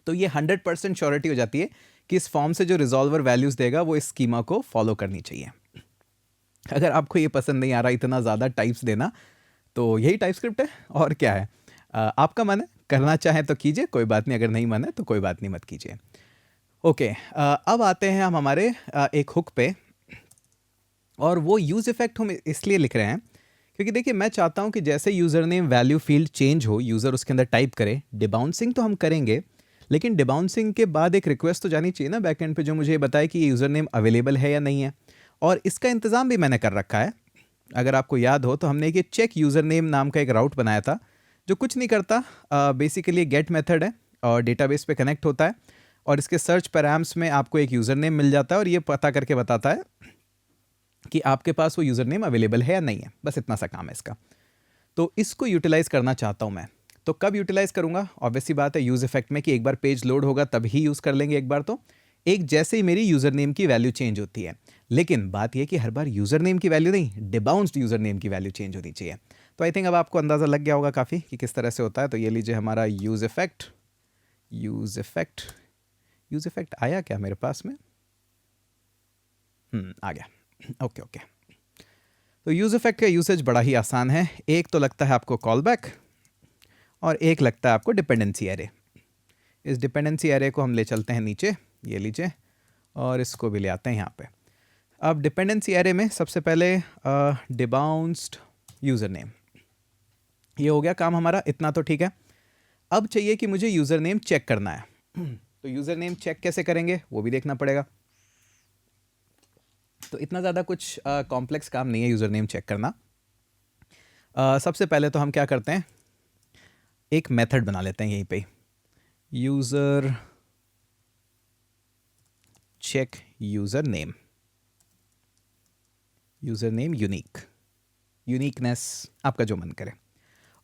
तो ये 100% श्योरिटी हो जाती है कि इस फॉर्म से जो रिजॉल्वर वैल्यूज़ देगा वो इस स्कीमा को फॉलो करनी चाहिए। अगर आपको ये पसंद नहीं आ रहा इतना ज़्यादा टाइप्स देना, तो यही टाइपस्क्रिप्ट है, और क्या है। आपका मन है, करना चाहें तो कीजिए, कोई बात नहीं। अगर नहीं मन है तो कोई बात नहीं, मत कीजिए। ओके, अब आते हैं हम हमारे एक हुक पे, और वो यूज़ इफेक्ट हम इसलिए लिख रहे हैं क्योंकि देखिए, मैं चाहता हूं कि जैसे user name value field change हो, यूज़र उसके अंदर टाइप करे। डिबाउंसिंग तो हम करेंगे, लेकिन डिबाउंसिंग के बाद एक रिक्वेस्ट तो जानी चाहिए ना बैकएंड पे, जो मुझे बताए कि ये यूज़र नेम अवेलेबल है या नहीं है। और इसका इंतज़ाम भी मैंने कर रखा है। अगर आपको याद हो तो हमने एक चेक यूज़र नेम नाम का एक राउट बनाया था, जो कुछ नहीं करता, बेसिकली गेट मेथड है और डेटाबेस पे कनेक्ट होता है, और इसके सर्च पैराम्स में आपको एक यूज़र नेम मिल जाता है, और ये पता करके बताता है कि आपके पास वो यूज़र नेम अवेलेबल है या नहीं है। बस इतना सा काम है इसका। तो इसको यूटिलाइज़ करना चाहता हूँ मैं। तो कब यूटिलाइज़ करूँगा? ऑब्वियसली बात है यूज़ इफेक्ट में, कि एक बार पेज लोड होगा तब ही यूज़ कर लेंगे एक बार। तो एक जैसे ही मेरी यूज़र नेम की वैल्यू चेंज होती है, लेकिन बात यह कि हर बार यूज़र नेम की वैल्यू नहीं, डिबाउंस्ड यूज़र नेम की वैल्यू चेंज होनी चाहिए। तो आई थिंक अब आपको अंदाज़ा लग गया होगा काफ़ी कि किस तरह से होता है। तो ये लीजिए हमारा यूज़ इफेक्ट, यूज़ इफेक्ट आया क्या मेरे पास में? आ गया। Okay okay. तो यूज़ इफेक्ट का यूसेज बड़ा ही आसान है। एक तो लगता है आपको कॉल बैक और एक लगता है आपको डिपेंडेंसी एरे। इस डिपेंडेंसी एरे को हम ले चलते हैं नीचे, ये लीजिए, और इसको भी ले आते हैं यहाँ पे। अब डिपेंडेंसी एरे में सबसे पहले डिबाउंस्ड यूज़र नेम, ये हो गया काम हमारा, इतना तो ठीक है। अब चाहिए कि मुझे यूज़र नेम चेक करना है। तो यूज़र नेम चेक कैसे करेंगे वो भी देखना पड़ेगा। तो इतना ज़्यादा कुछ कॉम्प्लेक्स काम नहीं है यूज़र नेम चेक करना। सबसे पहले तो हम क्या करते हैं, एक मेथड बना लेते हैं यहीं पे, user check user name uniqueness, आपका जो मन करे।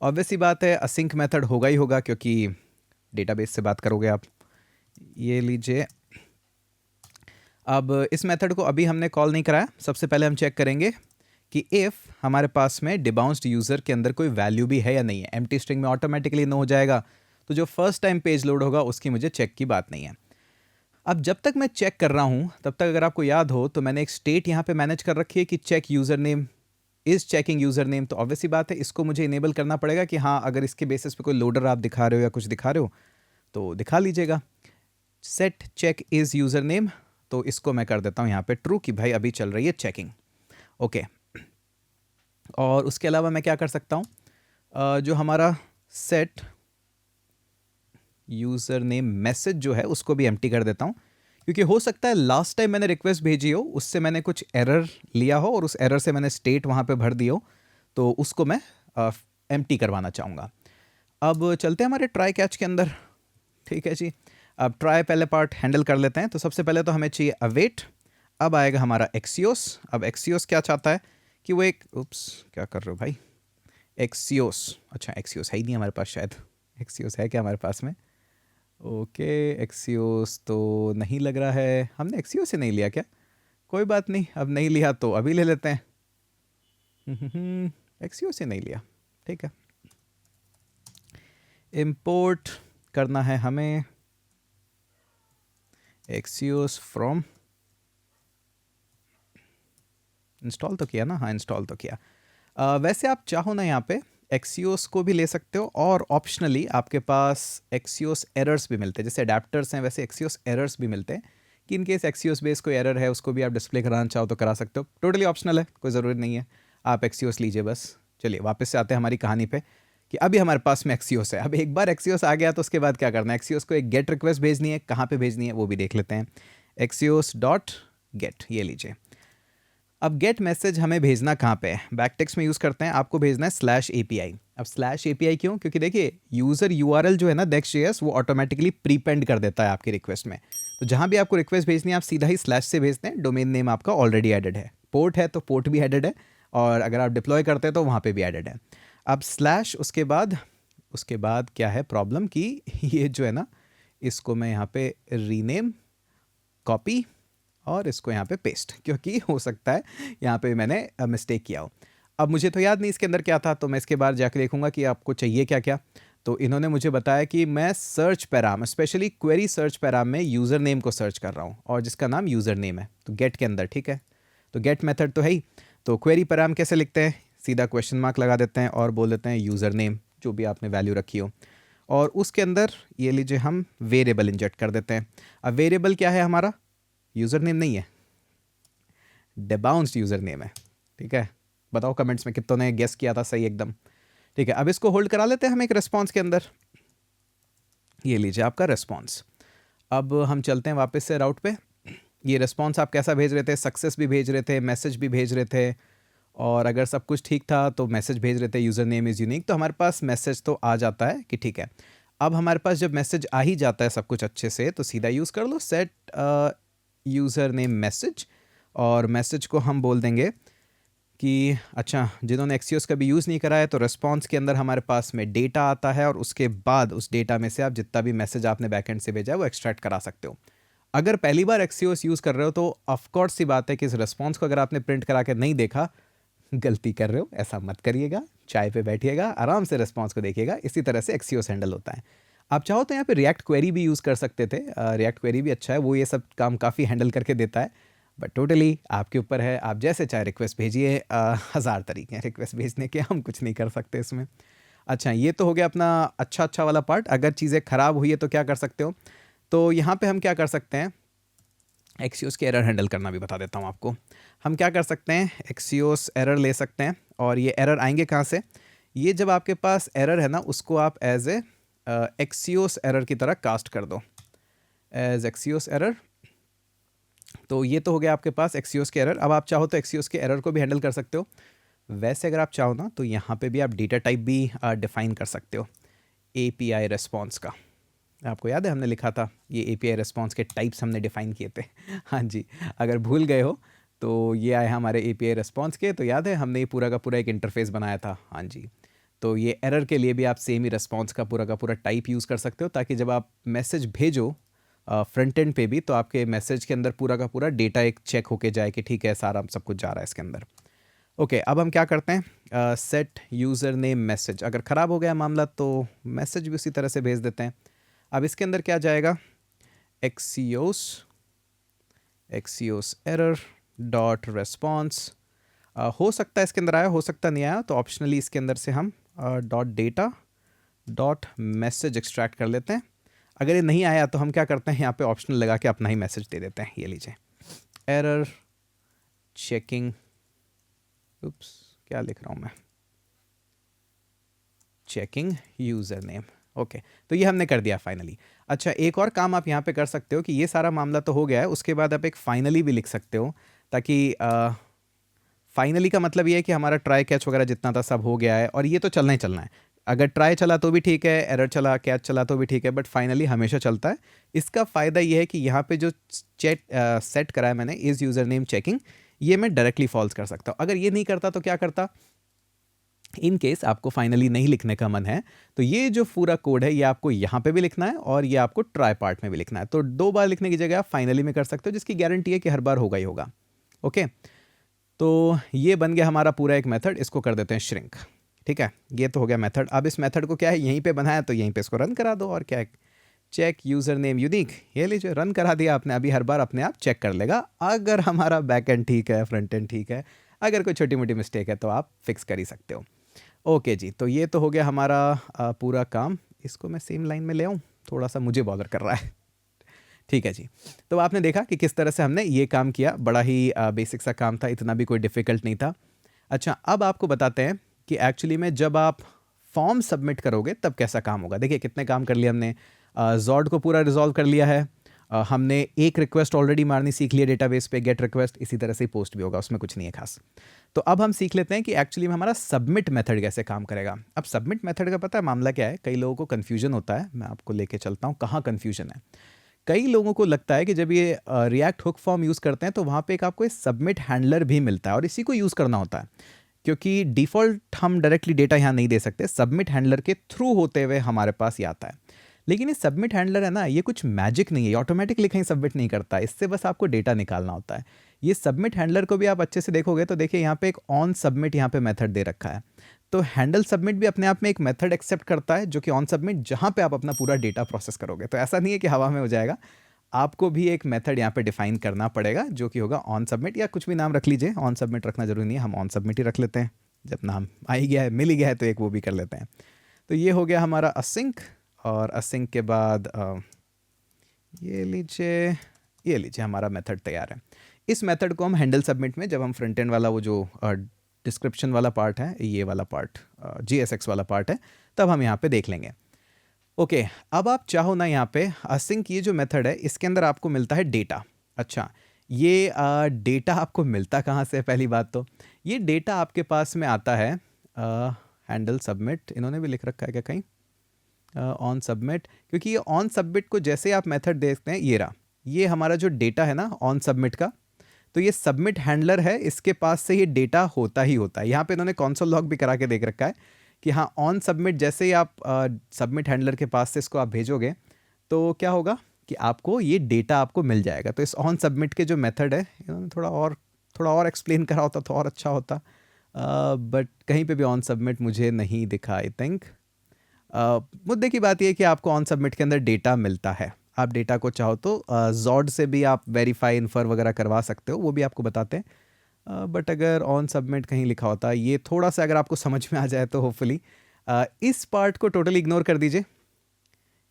ऑब्वियस सी बात है असिंक मेथड होगा ही होगा, क्योंकि डेटाबेस से बात करोगे आप। ये लीजिए, अब इस मेथड को अभी हमने कॉल नहीं कराया। सबसे पहले हम चेक करेंगे कि इफ़ हमारे पास में डिबाउंस्ड यूज़र के अंदर कोई वैल्यू भी है या नहीं है। एम्प्टी स्ट्रिंग में ऑटोमेटिकली नो हो जाएगा, तो जो फर्स्ट टाइम पेज लोड होगा उसकी मुझे चेक की बात नहीं है। अब जब तक मैं चेक कर रहा हूँ तब तक अगर आपको याद हो तो मैंने एक स्टेट यहाँ पे मैनेज कर रखी है कि check user name is checking user name. तो ऑब्वियस ही बात है इसको मुझे इनेबल करना पड़ेगा कि हाँ, अगर इसके बेसिस पे कोई लोडर आप दिखा रहे हो या कुछ दिखा रहे हो तो दिखा लीजिएगा। Set check is user name, तो इसको मैं कर देता हूँ यहाँ पे ट्रू कि भाई अभी चल रही है चेकिंग। ओके, और उसके अलावा मैं क्या कर सकता हूँ, जो हमारा सेट यूज़र नेम मैसेज जो है उसको भी एम्प्टी कर देता हूँ, क्योंकि हो सकता है लास्ट टाइम मैंने रिक्वेस्ट भेजी हो उससे मैंने कुछ एरर लिया हो और उस एरर से मैंने स्टेट वहाँ पे भर दी हो, तो उसको मैं एम्प्टी करवाना चाहूँगा। अब चलते हैं हमारे ट्राई कैच के अंदर। ठीक है जी, अब ट्राई पहले पार्ट हैंडल कर लेते हैं। तो सबसे पहले तो हमें चाहिए अवेट। अब आएगा हमारा एक्सियोस। अब एक्सियोस क्या चाहता है कि वो एक, उप्स क्या कर रहे हो भाई, एक्सियोस, अच्छा एक्सियोस है ही नहीं हमारे पास, शायद एक्सियोस है क्या हमारे पास में? ओके, एक्सियोस तो नहीं लग रहा है, हमने एक्सियोस से नहीं लिया क्या? कोई बात नहीं, अब नहीं लिया तो अभी ले लेते हैं। एक्सियोस से नहीं लिया, ठीक है। इंपोर्ट करना है हमें एक्सियोस फ्रॉम, इंस्टॉल तो किया ना? हाँ, इंस्टॉल तो किया। वैसे आप चाहो ना यहाँ पे एक्सियोस को भी ले सकते हो, और ऑप्शनली आपके पास एक्सियोस एरर्स भी मिलते हैं। जैसे अडेप्टर्स हैं वैसे एक्सियोस एरर्स भी मिलते हैं, कि इन केस एक्सियोस बेस कोई एरर है उसको भी आप डिस्प्ले कराना चाहो तो करा सकते हो। टोटली ऑप्शनल है, कोई ज़रूरी नहीं है, आप एक्सियोस लीजिए बस। चलिए वापस से आते हैं हमारी कहानी पे कि अभी हमारे पास में एक्सियोस है। अब एक बार एक्सियोस आ गया तो उसके बाद क्या करना है, एक्सियोस को एक गेट रिक्वेस्ट भेजनी है, कहाँ पे भेजनी है वो भी देख लेते हैं। एक्सियोस डॉट गेट, ये लीजिए। अब गेट मैसेज हमें भेजना कहाँ पे है, बैक टेक्स्ट में यूज़ करते हैं, आपको भेजना है स्लैश एपीआई। अब स्लैश एपीआई क्यों? क्योंकि देखिए यूज़र यूआरएल जो है ना Next.js, वो ऑटोमेटिकली प्रीपेंड कर देता है आपकी रिक्वेस्ट में। तो जहाँ भी आपको रिक्वेस्ट भेजनी है आप सीधा ही स्लैश से भेजते हैं। डोमेन नेम आपका ऑलरेडी एडेड है, पोर्ट है तो पोर्ट भी एडेड है, और अगर आप डिप्लॉय करते हैं तो वहाँ पर भी एडेड है। अब स्लैश उसके बाद क्या है प्रॉब्लम कि ये जो है ना, इसको मैं यहाँ पे रीनेम, कॉपी और इसको यहाँ पे पेस्ट, क्योंकि हो सकता है यहाँ पे मैंने मिस्टेक किया हो। अब मुझे तो याद नहीं इसके अंदर क्या था, तो मैं इसके बाद जाके देखूंगा कि आपको चाहिए क्या क्या। तो इन्होंने मुझे बताया कि मैं search params, specially query search params में यूज़र नेम को सर्च कर रहा हूँ, और जिसका नाम यूज़र नेम है, तो गेट के अंदर। ठीक है, तो गेट मेथड तो है ही। तो क्वेरी पैराम कैसे लिखते हैं, सीधा क्वेश्चन मार्क लगा देते हैं और बोल देते हैं यूज़र नेम, जो भी आपने वैल्यू रखी हो, और उसके अंदर ये लीजिए हम वेरिएबल इंजेक्ट कर देते हैं। अब वेरिएबल क्या है हमारा, यूज़र नेम नहीं है, डिबाउंस्ड यूज़र नेम है। ठीक है, बताओ कमेंट्स में कितनों ने गेस किया था सही एकदम। ठीक है, अब इसको होल्ड करा लेते हैं हम एक रिस्पॉन्स के अंदर। ये लीजिए आपका रिस्पॉन्स। अब हम चलते हैं वापस से राउट पे। ये रिस्पॉन्स आप कैसा भेज रहे थे, सक्सेस भी भेज रहे थे, मैसेज भी भेज रहे थे, और अगर सब कुछ ठीक था तो मैसेज भेज रहे थे यूज़र नेम इज़ यूनिक, तो हमारे पास मैसेज तो आ जाता है कि ठीक है। अब हमारे पास जब मैसेज आ ही जाता है सब कुछ अच्छे से, तो सीधा यूज़ कर लो सेट यूज़र नेम मैसेज, और मैसेज को हम बोल देंगे कि अच्छा, जिन्होंने एक्सियोस कभी यूज़ नहीं करा है तो रिस्पॉन्स के अंदर हमारे पास में डेटा आता है, और उसके बाद उस डेटा में से आप जितना भी मैसेज आपने बैकएंड से भेजा है वो एक्सट्रैक्ट करा सकते हो। अगर पहली बार एक्सियोस यूज़ कर रहे हो तो ऑफकोर्स सी बात है कि इस रिस्पॉन्स को अगर आपने प्रिंट करा के नहीं देखा, गलती कर रहे हो, ऐसा मत करिएगा। चाय पे बैठिएगा, आराम से रिस्पॉन्स को देखिएगा, इसी तरह से एक्सियोस हैंडल होता है। आप चाहो तो यहाँ पे रिएक्ट क्वेरी भी यूज़ कर सकते थे। रिएक्ट क्वेरी भी अच्छा है, वो ये सब काम काफ़ी हैंडल करके देता है। बट टोटली आपके ऊपर है, आप जैसे चाहे रिक्वेस्ट भेजिए। हज़ार तरीके हैं रिक्वेस्ट भेजने के, हम कुछ नहीं कर सकते इसमें। अच्छा, ये तो हो गया अपना अच्छा वाला पार्ट। अगर चीज़ें ख़राब हुई है तो क्या कर सकते हो? तो यहाँ पे हम क्या कर सकते हैं, एक्सियोस के एरर हैंडल करना भी बता देता हूँ आपको। हम क्या कर सकते हैं, एक्सियोस एरर ले सकते हैं। और ये एरर आएंगे कहाँ से? ये जब आपके पास एरर है ना, उसको आप एज ए एक्सियोस एरर की तरह कास्ट कर दो, एज एक्सियोस एरर। तो ये तो हो गया आपके पास एक्सियोस के एरर। अब आप चाहो तो एक्सियोस के एरर को भी हैंडल कर सकते हो। वैसे अगर आप चाहो ना तो यहाँ पे भी आप डेटा टाइप भी डिफाइन कर सकते हो API रेस्पॉन्स का। आपको याद है हमने लिखा था ये API रेस्पॉन्स के टाइप्स हमने डिफाइन किए थे। हाँ जी, अगर भूल गए हो तो ये आए हमारे API रेस्पॉन्स के। तो याद है हमने ये पूरा का पूरा एक इंटरफेस बनाया था। हाँ जी, तो ये एरर के लिए भी आप सेम ही रेस्पॉन्स का पूरा टाइप यूज़ कर सकते हो, ताकि जब आप मैसेज भेजो फ्रंट एंड पे भी, तो आपके मैसेज के अंदर पूरा का पूरा डेटा एक चेक होके जाए कि ठीक है, सारा सब कुछ जा रहा है इसके अंदर। ओके, अब हम क्या करते हैं, सेट यूज़र नेम मैसेज। अगर ख़राब हो गया मामला तो मैसेज भी उसी तरह से भेज देते हैं। अब इसके अंदर क्या जाएगा, एक्सियोस एरर डॉट रेस्पॉन्स। हो सकता है इसके अंदर आया, हो सकता नहीं आया, तो ऑप्शनली इसके अंदर से हम dot data dot message extract कर लेते हैं। अगर ये नहीं आया तो हम क्या करते हैं, यहाँ पे ऑप्शनल लगा के अपना ही मैसेज दे देते हैं। ये लीजिए, एरर चेकिंग, उप्स क्या लिख रहा हूँ मैं, चेकिंग यूज़र नेम। ओके, तो ये हमने कर दिया फाइनली। अच्छा, एक और काम आप यहाँ पे कर सकते हो कि ये सारा मामला तो हो गया है, उसके बाद आप एक फाइनली भी लिख सकते हो, ताकि फाइनली का मतलब ये है कि हमारा ट्राई कैच वगैरह जितना था सब हो गया है, और ये तो चलना ही चलना है। अगर ट्राई चला तो भी ठीक है, एरर चला, कैच चला तो भी ठीक है, बट फाइनली हमेशा चलता है। इसका फ़ायदा ये है कि यहाँ पे जो सेट करा है मैंने, इज़ यूज़र नेम चेकिंग, ये मैं डायरेक्टली फॉल्स कर सकता हूँ। अगर ये नहीं करता तो क्या करता, इन केस आपको फाइनली नहीं लिखने का मन है, तो ये जो पूरा कोड है ये आपको यहाँ पे भी लिखना है और ये आपको ट्राई पार्ट में भी लिखना है। तो 2 बार लिखने की जगह आप फाइनली में कर सकते हो, जिसकी गारंटी है कि हर बार होगा ही होगा। ओके, तो ये बन गया हमारा पूरा एक मेथड। इसको कर देते हैं श्रिंक। ठीक है, ये तो हो गया मेथड। अब इस मेथड को क्या है, यहीं पे बनाया तो यहीं पे इसको रन करा दो, और क्या है, चेक यूज़र नेम यूनिक। ये लीजिए, रन करा दिया आपने। अभी हर बार अपने आप चेक कर लेगा अगर हमारा बैक एंड ठीक है, फ्रंट एंड ठीक है। अगर कोई छोटी मोटी मिस्टेक है तो आप फिक्स कर ही सकते हो। ओके जी, तो ये तो हो गया हमारा पूरा काम। इसको मैं सेम लाइन में ले आऊँ, थोड़ा सा मुझे बॉदर कर रहा है। ठीक है जी, तो आपने देखा कि किस तरह से हमने ये काम किया। बड़ा ही बेसिक सा काम था, इतना भी कोई डिफ़िकल्ट नहीं था। अच्छा, अब आपको बताते हैं कि एक्चुअली में जब आप फॉर्म सबमिट करोगे तब कैसा काम होगा। देखिए कितने काम कर लिए हमने। जॉड को पूरा रिजॉल्व कर लिया है। हमने एक रिक्वेस्ट ऑलरेडी मारनी सीख लिया डेटाबेस पे, गेट रिक्वेस्ट। इसी तरह से पोस्ट भी होगा, उसमें कुछ नहीं है खास। तो अब हम सीख लेते हैं कि एक्चुअली में हमारा सबमिट मेथड कैसे काम करेगा। अब सबमिट मेथड का पता है मामला क्या है, कई लोगों को कन्फ्यूजन होता है। मैं आपको लेके चलता हूँ कहाँ कन्फ्यूजन है। कई लोगों को लगता है कि जब ये रिएक्ट हुक फॉर्म यूज़ करते हैं तो वहाँ पे एक आपको सबमिट हैंडलर भी मिलता है और इसी को यूज़ करना होता है, क्योंकि डिफ़ॉल्ट हम डायरेक्टली डेटा यहाँ नहीं दे सकते। सबमिट हैंडलर के थ्रू होते हुए हमारे पास ये आता है। लेकिन ये सबमिट हैंडलर है ना, ये कुछ मैजिक नहीं है, ऑटोमेटिकली कहीं सबमिट नहीं करता है। इससे बस आपको डेटा निकालना होता है। ये सबमिट हैंडलर को भी आप अच्छे से देखोगे तो देखिए यहाँ पे एक ऑन सबमिट यहाँ पे मेथड दे रखा है। तो हैंडल सबमिट भी अपने आप में एक मेथड एक्सेप्ट करता है, जो कि ऑन सबमिट, जहाँ पे आप अपना पूरा डेटा प्रोसेस करोगे। तो ऐसा नहीं है कि हवा में हो जाएगा, आपको भी एक मेथड यहाँ पे डिफाइन करना पड़ेगा, जो कि होगा ऑन सबमिट, या कुछ भी नाम रख लीजिए। ऑन सबमिट रखना जरूरी नहीं है, हम ऑन सबमिट ही रख लेते हैं। जब नाम आ ही गया है, मिल ही गया है, तो एक वो भी कर लेते हैं। तो ये हो गया हमारा असिंक, और असिंक के बाद ये लीजिए हमारा मेथड तैयार है। इस मेथड को हम हैंडल सबमिट में, जब हम फ्रंट एंड वाला वो जो डिस्क्रिप्शन वाला पार्ट है, ये वाला पार्ट JSX वाला पार्ट है, तब हम यहाँ पे देख लेंगे। ओके, अब आप चाहो ना, यहाँ पे असिंक ये जो मेथड है, इसके अंदर आपको मिलता है डेटा। अच्छा, ये डेटा आपको मिलता कहाँ से है? पहली बात तो ये डेटा आपके पास में आता है हैंडल सबमिट, इन्होंने भी लिख रखा है क्या कहीं, ऑन सबमिट, क्योंकि ये ऑन सबमिट को जैसे ही आप मेथड देखते हैं, ये रहा, ये हमारा जो डेटा है ना ऑन सबमिट का, तो ये सबमिट हैंडलर है, इसके पास से ये डेटा होता ही होता है। यहाँ पे इन्होंने कंसोल लॉग भी करा के देख रखा है कि हाँ, ऑन सबमिट जैसे ही आप सबमिट हैंडलर के पास से इसको आप भेजोगे तो क्या होगा कि आपको ये डेटा आपको मिल जाएगा। तो इस ऑन सबमिट के जो मेथड है, इन्होंने थोड़ा और एक्सप्लेन करा होता तो और अच्छा होता, बट कहीं पे भी ऑन सबमिट मुझे नहीं दिखा, आई थिंक। मुद्दे की बात ये है कि आपको ऑन सबमिट के अंदर डेटा मिलता है। आप डेटा को चाहो तो जॉड से भी आप वेरीफाई इन्फर वगैरह करवा सकते हो, वो भी आपको बताते हैं। बट अगर ऑन सबमिट कहीं लिखा होता है, ये थोड़ा सा अगर आपको समझ में आ जाए तो होपफुली इस पार्ट को टोटली इग्नोर कर दीजिए,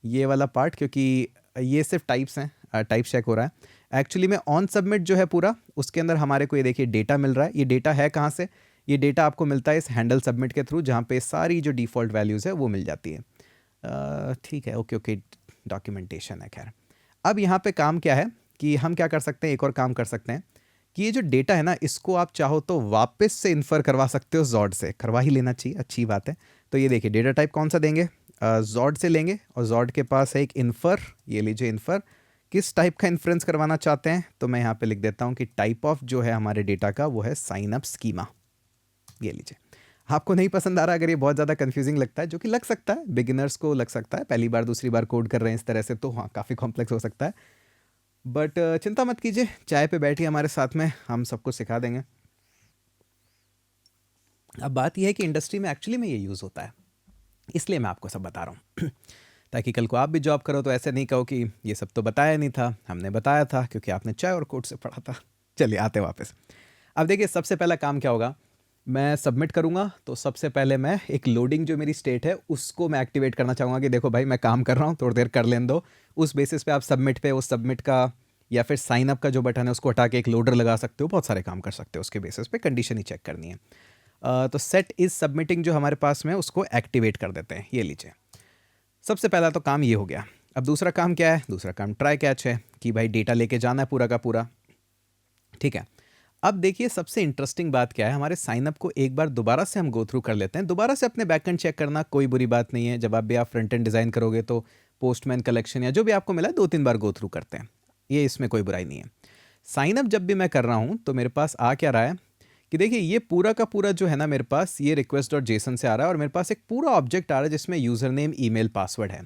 ये वाला पार्ट, क्योंकि ये सिर्फ टाइप्स हैं, टाइप चेक हो रहा है। एक्चुअली में ऑन सबमिट जो है पूरा, उसके अंदर हमारे को ये देखिए डेटा मिल रहा है। ये डेटा है कहाँ से? ये डेटा आपको मिलता है इस हैंडल सबमिट के थ्रू, जहाँ पे सारी जो डिफ़ॉल्ट वैल्यूज़ है वो मिल जाती है। ठीक है, ओके ओके, डॉक्यूमेंटेशन है। खैर, अब यहाँ पे काम क्या है कि हम क्या कर सकते हैं, एक और काम कर सकते हैं कि ये जो डेटा है ना, इसको आप चाहो तो वापस से इन्फर करवा सकते हो जॉड से। करवा ही लेना चाहिए, अच्छी बात है। तो ये देखिए डेटा टाइप कौन सा देंगे, जॉड से लेंगे, और जॉड के पास है एक इन्फर। ये लीजिए इन्फर, किस टाइप का इन्फ्रेंस करवाना चाहते हैं, तो मैं यहाँ पे लिख देता हूँ कि टाइप ऑफ जो है हमारे डेटा का वो है साइन अप स्कीमा। ये लीजिए, आपको नहीं पसंद आ रहा, अगर ये बहुत ज़्यादा कंफ्यूजिंग लगता है, जो कि लग सकता है, बिगिनर्स को लग सकता है, पहली बार दूसरी बार कोड कर रहे हैं इस तरह से, तो हाँ काफ़ी कॉम्प्लेक्स हो सकता है। बट चिंता मत कीजिए, चाय पे बैठिए हमारे साथ में, हम सबको सिखा देंगे। अब बात यह है कि इंडस्ट्री में एक्चुअली में ये यूज़ होता है, इसलिए मैं आपको सब बता रहा हूँ ताकि कल को आप भी जॉब करो तो ऐसे नहीं कहो कि ये सब तो बताया नहीं था, हमने बताया था क्योंकि आपने चाय और कोड से पढ़ा था। चलिए आते वापस। अब देखिए सबसे पहला काम क्या होगा, मैं सबमिट करूँगा तो सबसे पहले मैं एक लोडिंग जो मेरी स्टेट है उसको मैं एक्टिवेट करना चाहूँगा कि देखो भाई मैं काम कर रहा हूँ, थोड़ी देर कर लेने दो। उस बेसिस पे आप सबमिट पे उस सबमिट का या फिर साइन अप का जो बटन है उसको हटा के एक लोडर लगा सकते हो, बहुत सारे काम कर सकते हो उसके बेसिस पे, कंडीशन ही चेक करनी है। तो सेट इज सबमिटिंग जो हमारे पास में उसको एक्टिवेट कर देते हैं। ये लीजिए, सबसे पहला तो काम ये हो गया। अब दूसरा काम क्या है? दूसरा काम ट्राई कैच है कि भाई डेटा लेके जाना है पूरा का पूरा। ठीक है, अब देखिए सबसे इंटरेस्टिंग बात क्या है, हमारे साइनअप को एक बार दोबारा से हम गो थ्रू कर लेते हैं। दोबारा से अपने बैकएंड चेक करना कोई बुरी बात नहीं है, जब आप भी आप फ्रंट एंड डिज़ाइन करोगे तो पोस्टमैन कलेक्शन या जो भी आपको मिला है 2-3 बार गो थ्रू करते हैं, ये इसमें कोई बुराई नहीं है। साइनअप जब भी मैं कर रहा हूँ तो मेरे पास आ क्या रहा है कि देखिए ये पूरा का पूरा जो है ना, मेरे पास ये रिक्वेस्ट डॉट जेसन से आ रहा है और मेरे पास एक पूरा ऑब्जेक्ट आ रहा है जिसमें यूज़र नेम ईमेल पासवर्ड है।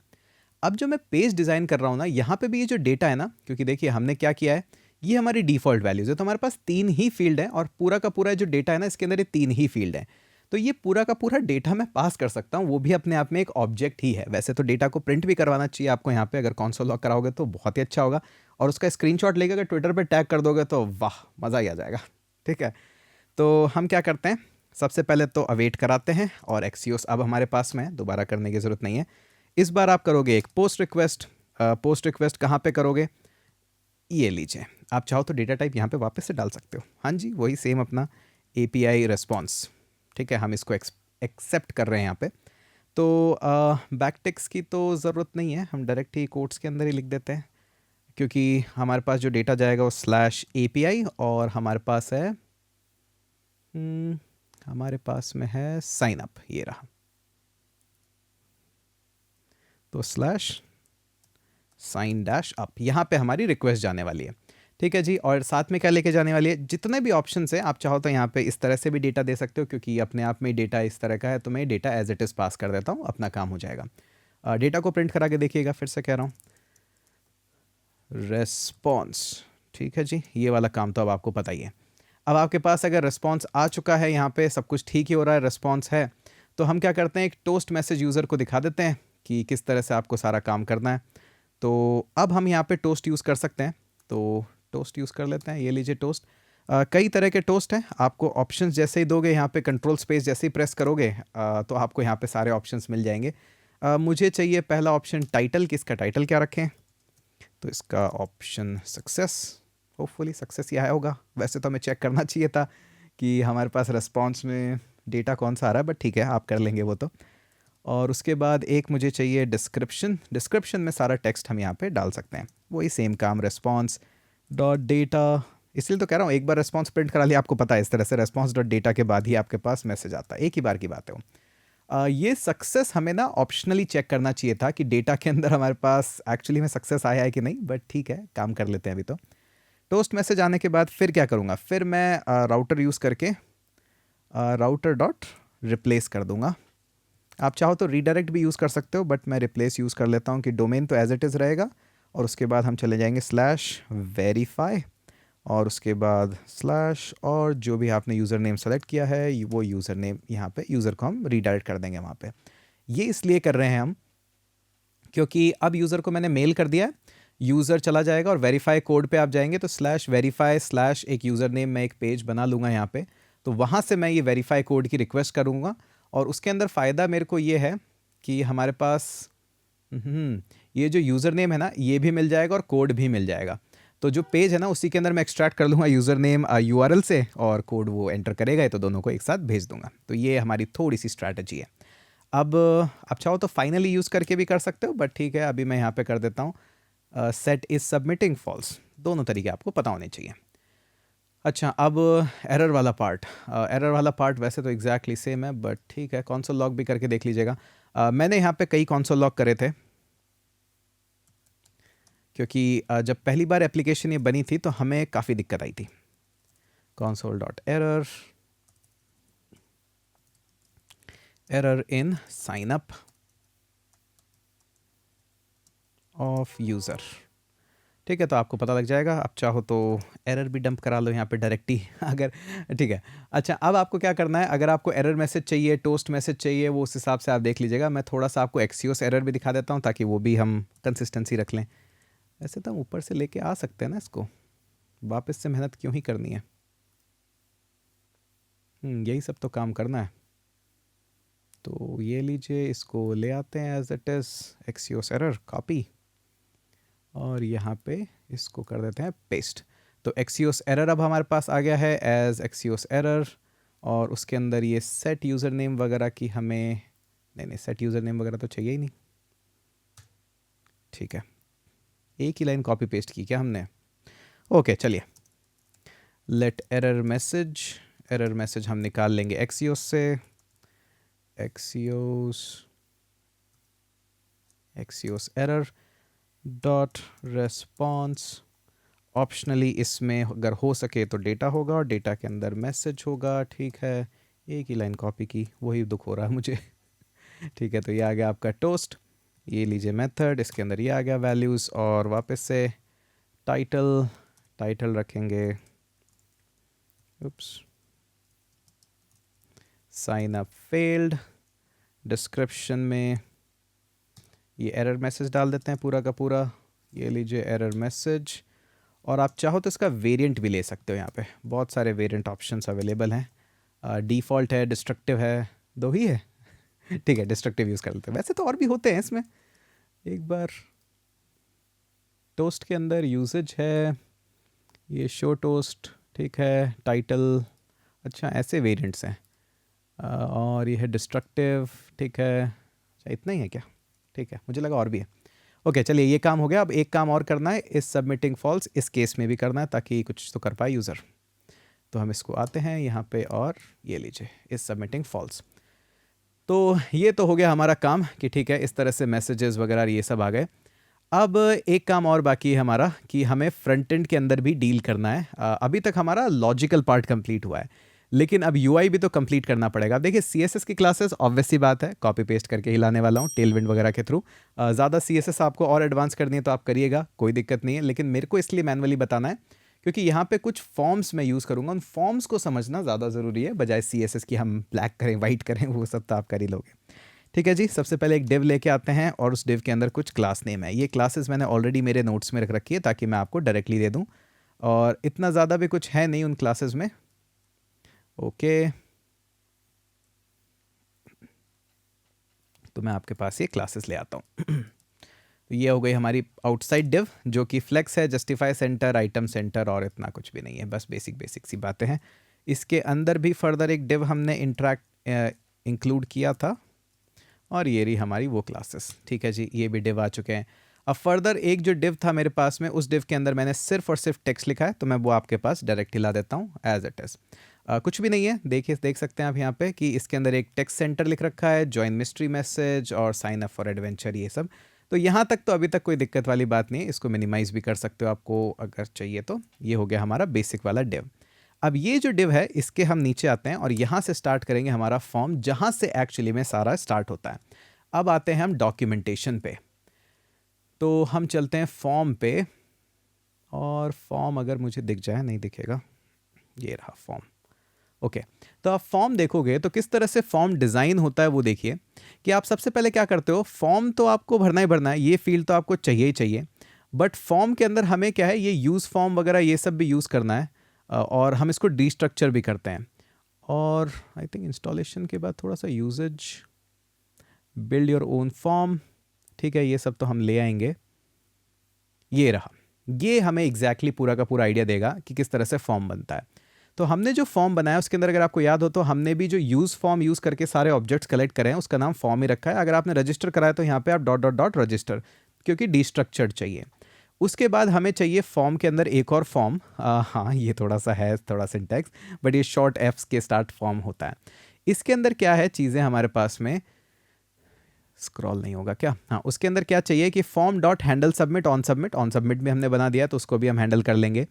अब जो मैं पेज डिज़ाइन कर रहा हूँ ना, यहाँ पे भी ये जो डेटा है ना, क्योंकि देखिए हमने क्या किया है, ये हमारी डिफ़ॉल्ट वैल्यूज़ है, तो हमारे पास 3 ही फील्ड है और पूरा का पूरा जो डेटा है ना इसके अंदर ये 3 ही फील्ड है। तो ये पूरा का पूरा डेटा मैं पास कर सकता हूँ, वो भी अपने आप में एक ऑब्जेक्ट ही है। वैसे तो डेटा को प्रिंट भी करवाना चाहिए आपको यहाँ पे, अगर कंसोल लॉग कराओगे तो बहुत ही अच्छा होगा, और उसका स्क्रीनशॉट लेके अगर ट्विटर पे टैग कर दोगे तो वाह, मज़ा ही आ जाएगा। ठीक है, तो हम क्या करते हैं, सबसे पहले तो अवेट कराते हैं और एक्सियोस अब हमारे पास में है, दोबारा करने की ज़रूरत नहीं है। इस बार आप करोगे एक पोस्ट रिक्वेस्ट। पोस्ट रिक्वेस्ट कहाँ पे करोगे, ये लीजिए, आप चाहो तो डेटा टाइप यहाँ पे वापस से डाल सकते हो। हाँ जी, वही सेम अपना API रिस्पॉन्स। ठीक है, हम इसको एक्सेप्ट कर रहे हैं यहाँ पे। तो बैक टेक्स्ट की तो ज़रूरत नहीं है, हम डायरेक्ट ही कोट्स के अंदर ही लिख देते हैं, क्योंकि हमारे पास जो डेटा जाएगा वो /API और हमारे पास है हमारे पास में है साइन अप, ये रहा, तो /sign-up यहाँ पे हमारी रिक्वेस्ट जाने वाली है। ठीक है जी, और साथ में क्या लेके जाने वाली है, जितने भी ऑप्शंस हैं आप चाहो तो यहाँ पे इस तरह से भी डेटा दे सकते हो, क्योंकि अपने आप में डेटा इस तरह का है, तो मैं डेटा एज इट इज़ पास कर देता हूँ, अपना काम हो जाएगा। डेटा को प्रिंट करा के देखिएगा, फिर से कह रहा हूँ, रेस्पॉन्स। ठीक है जी, ये वाला काम तो अब आपको पता ही है। अब आपके पास अगर रिस्पॉन्स आ चुका है, यहाँ पे सब कुछ ठीक ही हो रहा है, रिस्पॉन्स है, तो हम क्या करते हैं, एक टोस्ट मैसेज यूज़र को दिखा देते हैं कि किस तरह से आपको सारा काम करना है। तो अब हम यहाँ पे टोस्ट यूज़ कर सकते हैं, तो टोस्ट यूज़ कर लेते हैं। ये लीजिए टोस्ट, कई तरह के टोस्ट हैं, आपको ऑप्शंस जैसे ही दोगे, यहाँ पे कंट्रोल स्पेस जैसे ही प्रेस करोगे तो आपको यहाँ पे सारे ऑप्शंस मिल जाएंगे। मुझे चाहिए पहला ऑप्शन टाइटल, किसका टाइटल क्या रखें, तो इसका ऑप्शन सक्सेस, होपफुली सक्सेस ही आया होगा। वैसे तो हमें चेक करना चाहिए था कि हमारे पास रिस्पॉन्स में डेटा कौन सा आ रहा है, बट ठीक है आप कर लेंगे वो तो। और उसके बाद एक मुझे चाहिए डिस्क्रिप्शन, डिस्क्रिप्शन में सारा टेक्स्ट हम यहाँ पे डाल सकते हैं, वही सेम काम, रिस्पॉन्स डॉट डेटा। इसलिए तो कह रहा हूँ, एक बार रिस्पॉन्स प्रिंट करा लिया, आपको पता है इस तरह से रिस्पॉन्स डॉट डेटा के बाद ही आपके पास मैसेज आता है, एक ही बार की बात है वो। ये सक्सेस हमें ना ऑप्शनली चेक करना चाहिए था कि डेटा के अंदर हमारे पास एक्चुअली में सक्सेस आया है कि नहीं, बट ठीक है काम कर लेते हैं अभी तो। टोस्ट मैसेज आने के बाद फिर क्या करूँगा, फिर मैं राउटर यूज़ करके राउटर डॉट रिप्लेस कर दूँगा। आप चाहो तो रीडायरेक्ट भी यूज़ कर सकते हो, बट मैं रिप्लेस यूज़ कर लेता हूँ कि डोमेन तो एज इट इज़ रहेगा, और उसके बाद हम चले जाएंगे /verify, और उसके बाद / और जो भी आपने यूज़र नेम सेलेक्ट किया है वो यूज़र नेम यहाँ पे यूज़र को हम रीडायरेक्ट कर देंगे वहाँ पे। ये इसलिए कर रहे हैं हम क्योंकि अब यूज़र को मैंने मेल कर दिया है, यूज़र चला जाएगा और वेरीफाई कोड पे आप जाएंगे तो /verify/ एक यूज़र नेम मैं एक पेज बना लूँगा यहाँ पे, तो वहाँ से मैं ये वेरीफाई कोड की रिक्वेस्ट करूँगा और उसके अंदर फ़ायदा मेरे को ये है कि हमारे पास ये जो यूज़र नेम है ना ये भी मिल जाएगा और कोड भी मिल जाएगा। तो जो पेज है ना उसी के अंदर मैं एक्सट्रैक्ट कर लूँगा यूज़र नेम URL से और कोड वो एंटर करेगा, तो दोनों को एक साथ भेज दूंगा। तो ये हमारी थोड़ी सी स्ट्रैटेजी है। अब आप चाहो तो फाइनली यूज़ करके भी कर सकते हो, बट ठीक है अभी मैं यहाँ पे कर देता हूँ सेट इज़ सबमिटिंग फॉल्स। दोनों तरीके आपको पता होने चाहिए। अच्छा, अब एरर वाला पार्ट वैसे तो एग्जैक्टली सेम है, बट ठीक है कंसोल लॉग भी करके देख लीजिएगा। मैंने यहाँ पे कई कंसोल लॉग करे थे क्योंकि जब पहली बार एप्लीकेशन ये बनी थी तो हमें काफ़ी दिक्कत आई थी। console.error error in sign up of user. ठीक है, तो आपको पता लग जाएगा। आप चाहो तो एरर भी डंप करा लो यहाँ पे डायरेक्टली अगर ठीक है। अच्छा, अब आपको क्या करना है, अगर आपको एरर मैसेज चाहिए, टोस्ट मैसेज चाहिए, वो उस हिसाब से आप देख लीजिएगा। मैं थोड़ा सा आपको एक्सियोस एरर भी दिखा देता हूँ ताकि वो भी हम कंसिस्टेंसी रख लें। ऐसे तो हम ऊपर से लेके आ सकते हैं ना इसको, वापस से मेहनत क्यों ही करनी है। यही सब तो काम करना है। तो ये लीजिए, इसको ले आते हैं as it is axios error copy और यहाँ पे इसको कर देते हैं पेस्ट। तो एक्सियोस एरर अब हमारे पास आ गया है एज एक्सियोस एरर, और उसके अंदर ये सेट यूज़र नेम वगैरह की हमें नहीं सेट यूज़र नेम वगैरह तो चाहिए ही नहीं। ठीक है, एक ही लाइन कॉपी पेस्ट की क्या हमने। ओके चलिए, लेट एरर मैसेज हम निकाल लेंगे एक्सियोस से। Axios error dot response. Optionally इसमें अगर हो सके तो डेटा होगा और डेटा के अंदर मैसेज होगा। ठीक है, एक ही लाइन कॉपी की, वही दुख हो रहा है मुझे ठीक है, तो ये आ गया आपका टोस्ट। ये लीजिए मेथड, इसके अंदर ये आ गया वैल्यूज़, और वापस से टाइटल रखेंगे साइन अप फेल्ड। डिस्क्रिप्शन में ये एरर मैसेज डाल देते हैं पूरा का पूरा। ये लीजिए एरर मैसेज, और आप चाहो तो इसका वेरिएंट भी ले सकते हो। यहाँ पे बहुत सारे वेरिएंट ऑप्शंस अवेलेबल हैं। डिफ़ॉल्ट है, डिस्ट्रक्टिव है, दो ही है ठीक है, डिस्ट्रक्टिव यूज़ कर लेते हैं। वैसे तो और भी होते हैं इसमें। एक बार टोस्ट के अंदर यूसेज है, ये शो टोस्ट, ठीक है, टाइटल, अच्छा ऐसे वेरिएंट्स हैं। और ये है डिस्ट्रक्टिव, ठीक है। अच्छा इतना ही है क्या, ठीक है, मुझे लगा और भी है। ओके चलिए, ये काम हो गया। अब एक काम और करना है, इस सबमिटिंग फॉल्स इस केस में भी करना है ताकि कुछ तो कर पाए यूज़र। तो हम इसको आते हैं यहाँ पे और ये लीजिए इस सबमिटिंग फॉल्स। तो ये तो हो गया हमारा काम कि ठीक है इस तरह से मैसेजेस वगैरह ये सब आ गए। अब एक काम और बाकी है हमारा कि हमें फ्रंट एंड के अंदर भी डील करना है। अभी तक हमारा लॉजिकल पार्ट कंप्लीट हुआ है, लेकिन अब यूआई भी तो कंप्लीट करना पड़ेगा। अब देखिए सीएसएस की क्लासेस ऑब्वियस सी बात है कॉपी पेस्ट करके ही लाने वाला हूँ टेलविंड वगैरह के थ्रू। ज़्यादा सीएसएस आपको और एडवांस करनी है तो आप करिएगा, कोई दिक्कत नहीं है, लेकिन मेरे को इसलिए मैनुअली बताना है क्योंकि यहाँ पे कुछ फॉर्म्स मैं यूज़ करूँगा। उन फॉर्म्स को समझना ज़्यादा ज़रूरी है, बजाय सीएसएस की हम ब्लैक करें वाइट करें, वो सब तो आप कर ही लोगे। ठीक है जी, सबसे पहले एक डिव लेके आते हैं और उस डिव के अंदर कुछ क्लास नेम है। ये क्लासेस मैंने ऑलरेडी मेरे नोट्स में रख रखी है ताकि मैं आपको डायरेक्टली दे दूं, और इतना ज़्यादा भी कुछ है नहीं उन क्लासेस में। ओके, तो मैं आपके पास ये क्लासेस ले आता हूँ तो ये हो गई हमारी आउटसाइड डिव जो कि फ्लेक्स है, जस्टिफाई सेंटर, आइटम सेंटर, और इतना कुछ भी नहीं है, बस बेसिक सी बातें हैं। इसके अंदर भी फर्दर एक डिव हमने इंक्लूड किया था, और ये रही हमारी वो क्लासेस। ठीक है जी, ये भी डिव आ चुके हैं। अब फर्दर एक जो डिव था मेरे पास में, उस डिव के अंदर मैंने सिर्फ और सिर्फ टेक्स्ट लिखा है, तो मैं वो आपके पास डायरेक्ट ला देता हूँ एज इट इज़। कुछ भी नहीं है, देखिए देख सकते हैं आप यहाँ पे कि इसके अंदर एक टेक्स्ट सेंटर लिख रखा है, जॉइन मिस्ट्री मैसेज और साइन अप फॉर एडवेंचर, ये सब। तो यहाँ तक तो अभी तक कोई दिक्कत वाली बात नहीं है, इसको मिनिमाइज़ भी कर सकते हो आपको अगर चाहिए तो। ये हो गया हमारा बेसिक वाला डिव। अब ये जो डिव है इसके हम नीचे आते हैं और यहाँ से स्टार्ट करेंगे हमारा फॉर्म, जहाँ से एक्चुअली में सारा स्टार्ट होता है। अब आते हैं हम डॉक्यूमेंटेशन पे, तो हम चलते हैं फॉर्म पे, और फॉर्म अगर मुझे दिख जाए, नहीं दिखेगा, ये रहा फॉर्म। ओके, तो आप फॉर्म देखोगे तो किस तरह से फॉर्म डिज़ाइन होता है वो देखिए कि आप सबसे पहले क्या करते हो, फॉर्म तो आपको भरना ही भरना है, ये फील्ड तो आपको चाहिए ही चाहिए, बट फॉर्म के अंदर हमें क्या है, ये यूज़ फॉर्म वगैरह ये सब भी यूज़ करना है, और हम इसको डीस्ट्रक्चर भी करते हैं। और आई थिंक इंस्टॉलेशन के बाद थोड़ा सा usage, build your own form, ठीक है, ये सब तो हम ले आएंगे। ये रहा, ये हमें एग्जैक्टली पूरा का पूरा आइडिया देगा कि किस तरह से फॉर्म बनता है। तो हमने जो फॉर्म बनाया उसके अंदर अगर आपको याद हो तो हमने भी जो यूज़ फॉर्म यूज़ करके सारे ऑब्जेक्ट्स कलेक्ट करे हैं उसका नाम फॉर्म ही रखा है। अगर आपने रजिस्टर कराया तो यहाँ पे आप डॉट डॉट डॉट रजिस्टर, क्योंकि डिस्ट्रक्चर्ड चाहिए। उसके बाद हमें चाहिए फॉर्म के अंदर एक और फॉर्म, हाँ ये थोड़ा सा है, थोड़ा सिंटैक्स, बट ये शॉर्ट एफ्स के स्टार्ट फॉर्म होता है। इसके अंदर क्या है चीज़ें हमारे पास में, स्क्रॉल नहीं होगा क्या, हाँ उसके अंदर क्या चाहिए कि form dot handle submit on submit, on submit भी हमने बना दिया तो उसको भी हम हैंडल कर लेंगे।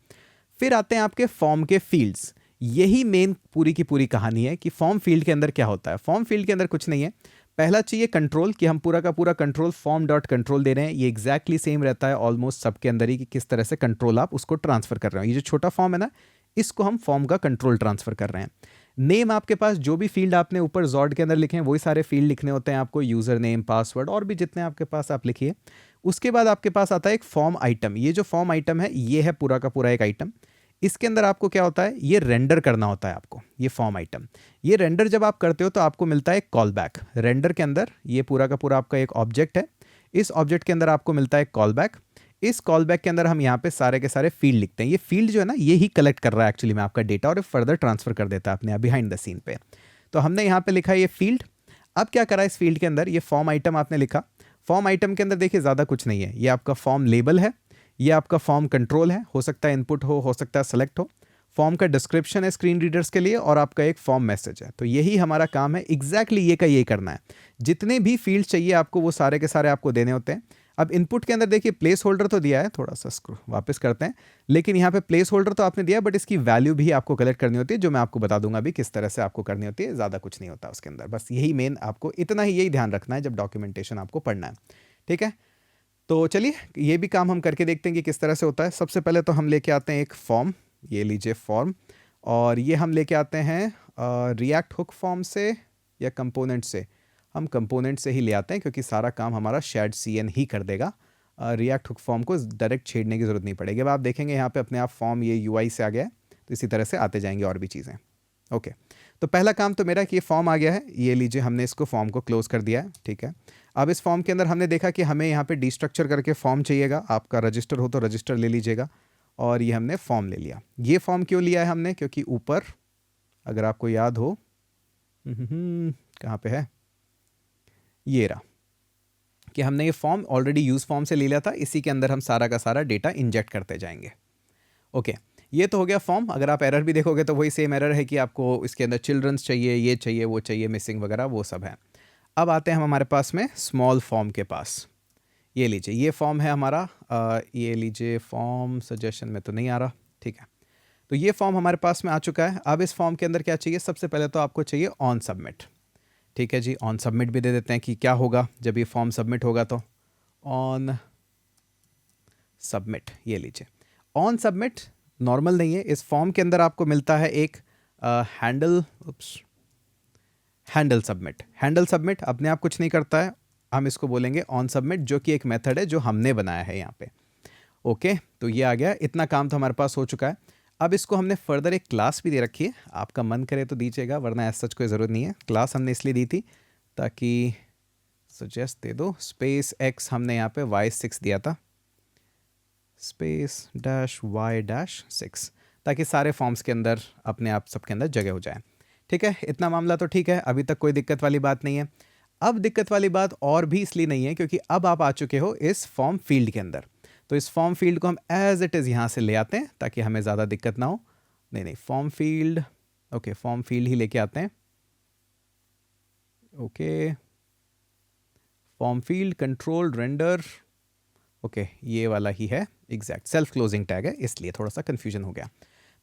फिर आते हैं आपके फॉर्म के फील्ड्स, यही मेन पूरी की पूरी कहानी है कि फॉर्म फील्ड के अंदर क्या होता है। फॉर्म फील्ड के अंदर कुछ नहीं है, पहला चाहिए कंट्रोल, कि हम पूरा का पूरा कंट्रोल फॉर्म डॉट कंट्रोल दे रहे हैं। ये एग्जैक्टली सेम रहता है ऑलमोस्ट सबके अंदर ही, कि किस तरह से कंट्रोल आप उसको ट्रांसफर कर रहे हो। ये जो छोटा फॉर्म है ना, इसको हम फॉर्म का कंट्रोल ट्रांसफर कर रहे हैं। नेम आपके पास जो भी फील्ड आपने ऊपर जॉड के अंदर लिखे हैं वही सारे फील्ड लिखने होते हैं आपको, यूजर नेम पासवर्ड और भी जितने आपके पास आप लिखिए। उसके बाद आपके पास आता है एक फॉर्म आइटम, ये जो फॉर्म आइटम है ये है पूरा का पूरा एक आइटम। इसके अंदर आपको क्या होता है, ये रेंडर करना होता है आपको, ये फॉर्म आइटम। ये रेंडर जब आप करते हो तो आपको मिलता है एक कॉल बैक। रेंडर के अंदर ये पूरा का पूरा आपका एक ऑब्जेक्ट है, इस ऑब्जेक्ट के अंदर आपको मिलता है कॉल बैक। इस कॉल बैक के अंदर हम यहाँ पे सारे के सारे फील्ड लिखते हैं। ये फील्ड जो है ना, ये ही कलेक्ट कर रहा है एक्चुअली में आपका डेटा और फर्दर ट्रांसफर कर देता है अपने बिहाइंड द सीन पे। तो हमने यहाँ पे लिखा है ये फील्ड। अब क्या करा इस फील्ड के अंदर, ये फॉर्म आइटम आपने लिखा। फॉर्म आइटम के अंदर देखिए ज़्यादा कुछ नहीं है, ये आपका फॉर्म लेबल है, ये आपका फॉर्म कंट्रोल है, हो सकता है इनपुट हो सकता है सेलेक्ट हो। फॉर्म का डिस्क्रिप्शन है स्क्रीन रीडर्स के लिए, और आपका एक फॉर्म मैसेज है। तो यही हमारा काम है, एग्जैक्टली ये का ये करना है। जितने भी फील्ड चाहिए आपको वो सारे के सारे आपको देने होते हैं। अब इनपुट के अंदर देखिए प्लेस होल्डर तो दिया है, थोड़ा सा वापस करते हैं, लेकिन यहाँ पे प्लेस होल्डर तो आपने दिया, बट इसकी वैल्यू भी आपको कलेक्ट करनी होती है, जो मैं आपको बता दूंगा अभी किस तरह से आपको करनी होती है। ज़्यादा कुछ नहीं होता उसके अंदर, बस यही मेन आपको इतना ही यही ध्यान रखना है जब डॉक्यूमेंटेशन आपको पढ़ना है। ठीक है, तो चलिए ये भी काम हम करके देखते हैं कि किस तरह से होता है। सबसे पहले तो हम लेके आते हैं एक फॉर्म, ये लीजिए फॉर्म, और ये हम लेके आते हैं रिएक्ट हुक फॉर्म से या कंपोनेंट से। हम कंपोनेंट से ही ले आते हैं क्योंकि सारा काम हमारा शेड CN ही कर देगा। रिएक्ट हुक फॉर्म को डायरेक्ट छेड़ने की ज़रूरत नहीं पड़ेगी। अब आप देखेंगे यहाँ पे अपने आप फॉर्म ये UI से आ गया है, तो इसी तरह से आते जाएंगे और भी चीज़ें। ओके, तो पहला काम तो मेरा कि ये फॉर्म आ गया है, ये लीजिए हमने इसको फॉर्म को क्लोज कर दिया है। ठीक है, अब इस फॉर्म के अंदर हमने देखा कि हमें यहाँ पे डिस्ट्रक्चर करके फॉर्म चाहिएगा। आपका रजिस्टर हो तो रजिस्टर ले लीजिएगा, और ये हमने फॉर्म ले लिया। ये फॉर्म क्यों लिया है हमने, क्योंकि ऊपर अगर आपको याद हो, कहाँ पे है, ये रहा, कि हमने ये फॉर्म ऑलरेडी यूज़ फॉर्म से ले लिया था, इसी के अंदर हम सारा का सारा डेटा इंजेक्ट करते जाएंगे। ओके, ये तो हो गया फॉर्म। अगर आप एरर भी देखोगे तो वही सेम एरर है कि आपको इसके अंदर चिल्ड्रंस चाहिए, ये चाहिए, वो चाहिए, मिसिंग वगैरह वो सब है। अब आते हैं हम हमारे पास में स्मॉल फॉर्म के पास। ये लीजिए, ये फॉर्म है हमारा, ये लीजिए फॉर्म सजेशन में तो नहीं आ रहा। ठीक है, तो ये फॉर्म हमारे पास में आ चुका है। अब इस फॉर्म के अंदर क्या चाहिए, सबसे पहले तो आपको चाहिए ऑन सबमिट। ठीक है जी, ऑन सबमिट भी दे देते हैं कि क्या होगा जब ये फॉर्म सबमिट होगा। तो ऑन सबमिट, ये लीजिए ऑन सबमिट नॉर्मल नहीं है, इस फॉर्म के अंदर आपको मिलता है एक handle, handle submit. Handle submit अपने आप कुछ नहीं करता है, हम इसको बोलेंगे ऑन सबमिट, जो कि एक मेथड है जो हमने बनाया है यहाँ पे। ओके, तो ये आ गया, इतना काम तो हमारे पास हो चुका है। अब इसको हमने फर्दर एक क्लास भी दे रखी है, आपका मन करे तो दीजिएगा, वरना ऐसा सच कोई ज़रूरत नहीं है। क्लास हमने इसलिए दी थी ताकि सजेस्ट दे दो, स्पेस x हमने यहाँ पे y6 दिया था, स्पेस डैश y-6, ताकि सारे फॉर्म्स के अंदर अपने आप सबके अंदर जगह हो जाए। ठीक है, इतना मामला तो ठीक है, अभी तक कोई दिक्कत वाली बात नहीं है। अब दिक्कत वाली बात और भी इसलिए नहीं है क्योंकि अब आप आ चुके हो इस फॉर्म फील्ड के अंदर। तो इस फॉर्म फील्ड को हम एज इट इज़ यहाँ से ले आते हैं ताकि हमें ज़्यादा दिक्कत ना हो। नहीं, form field, okay, form field ही लेके आते हैं। Okay, form field control render, okay, ये वाला ही है, एग्जैक्ट सेल्फ क्लोजिंग टैग है, इसलिए थोड़ा सा कन्फ्यूजन हो गया।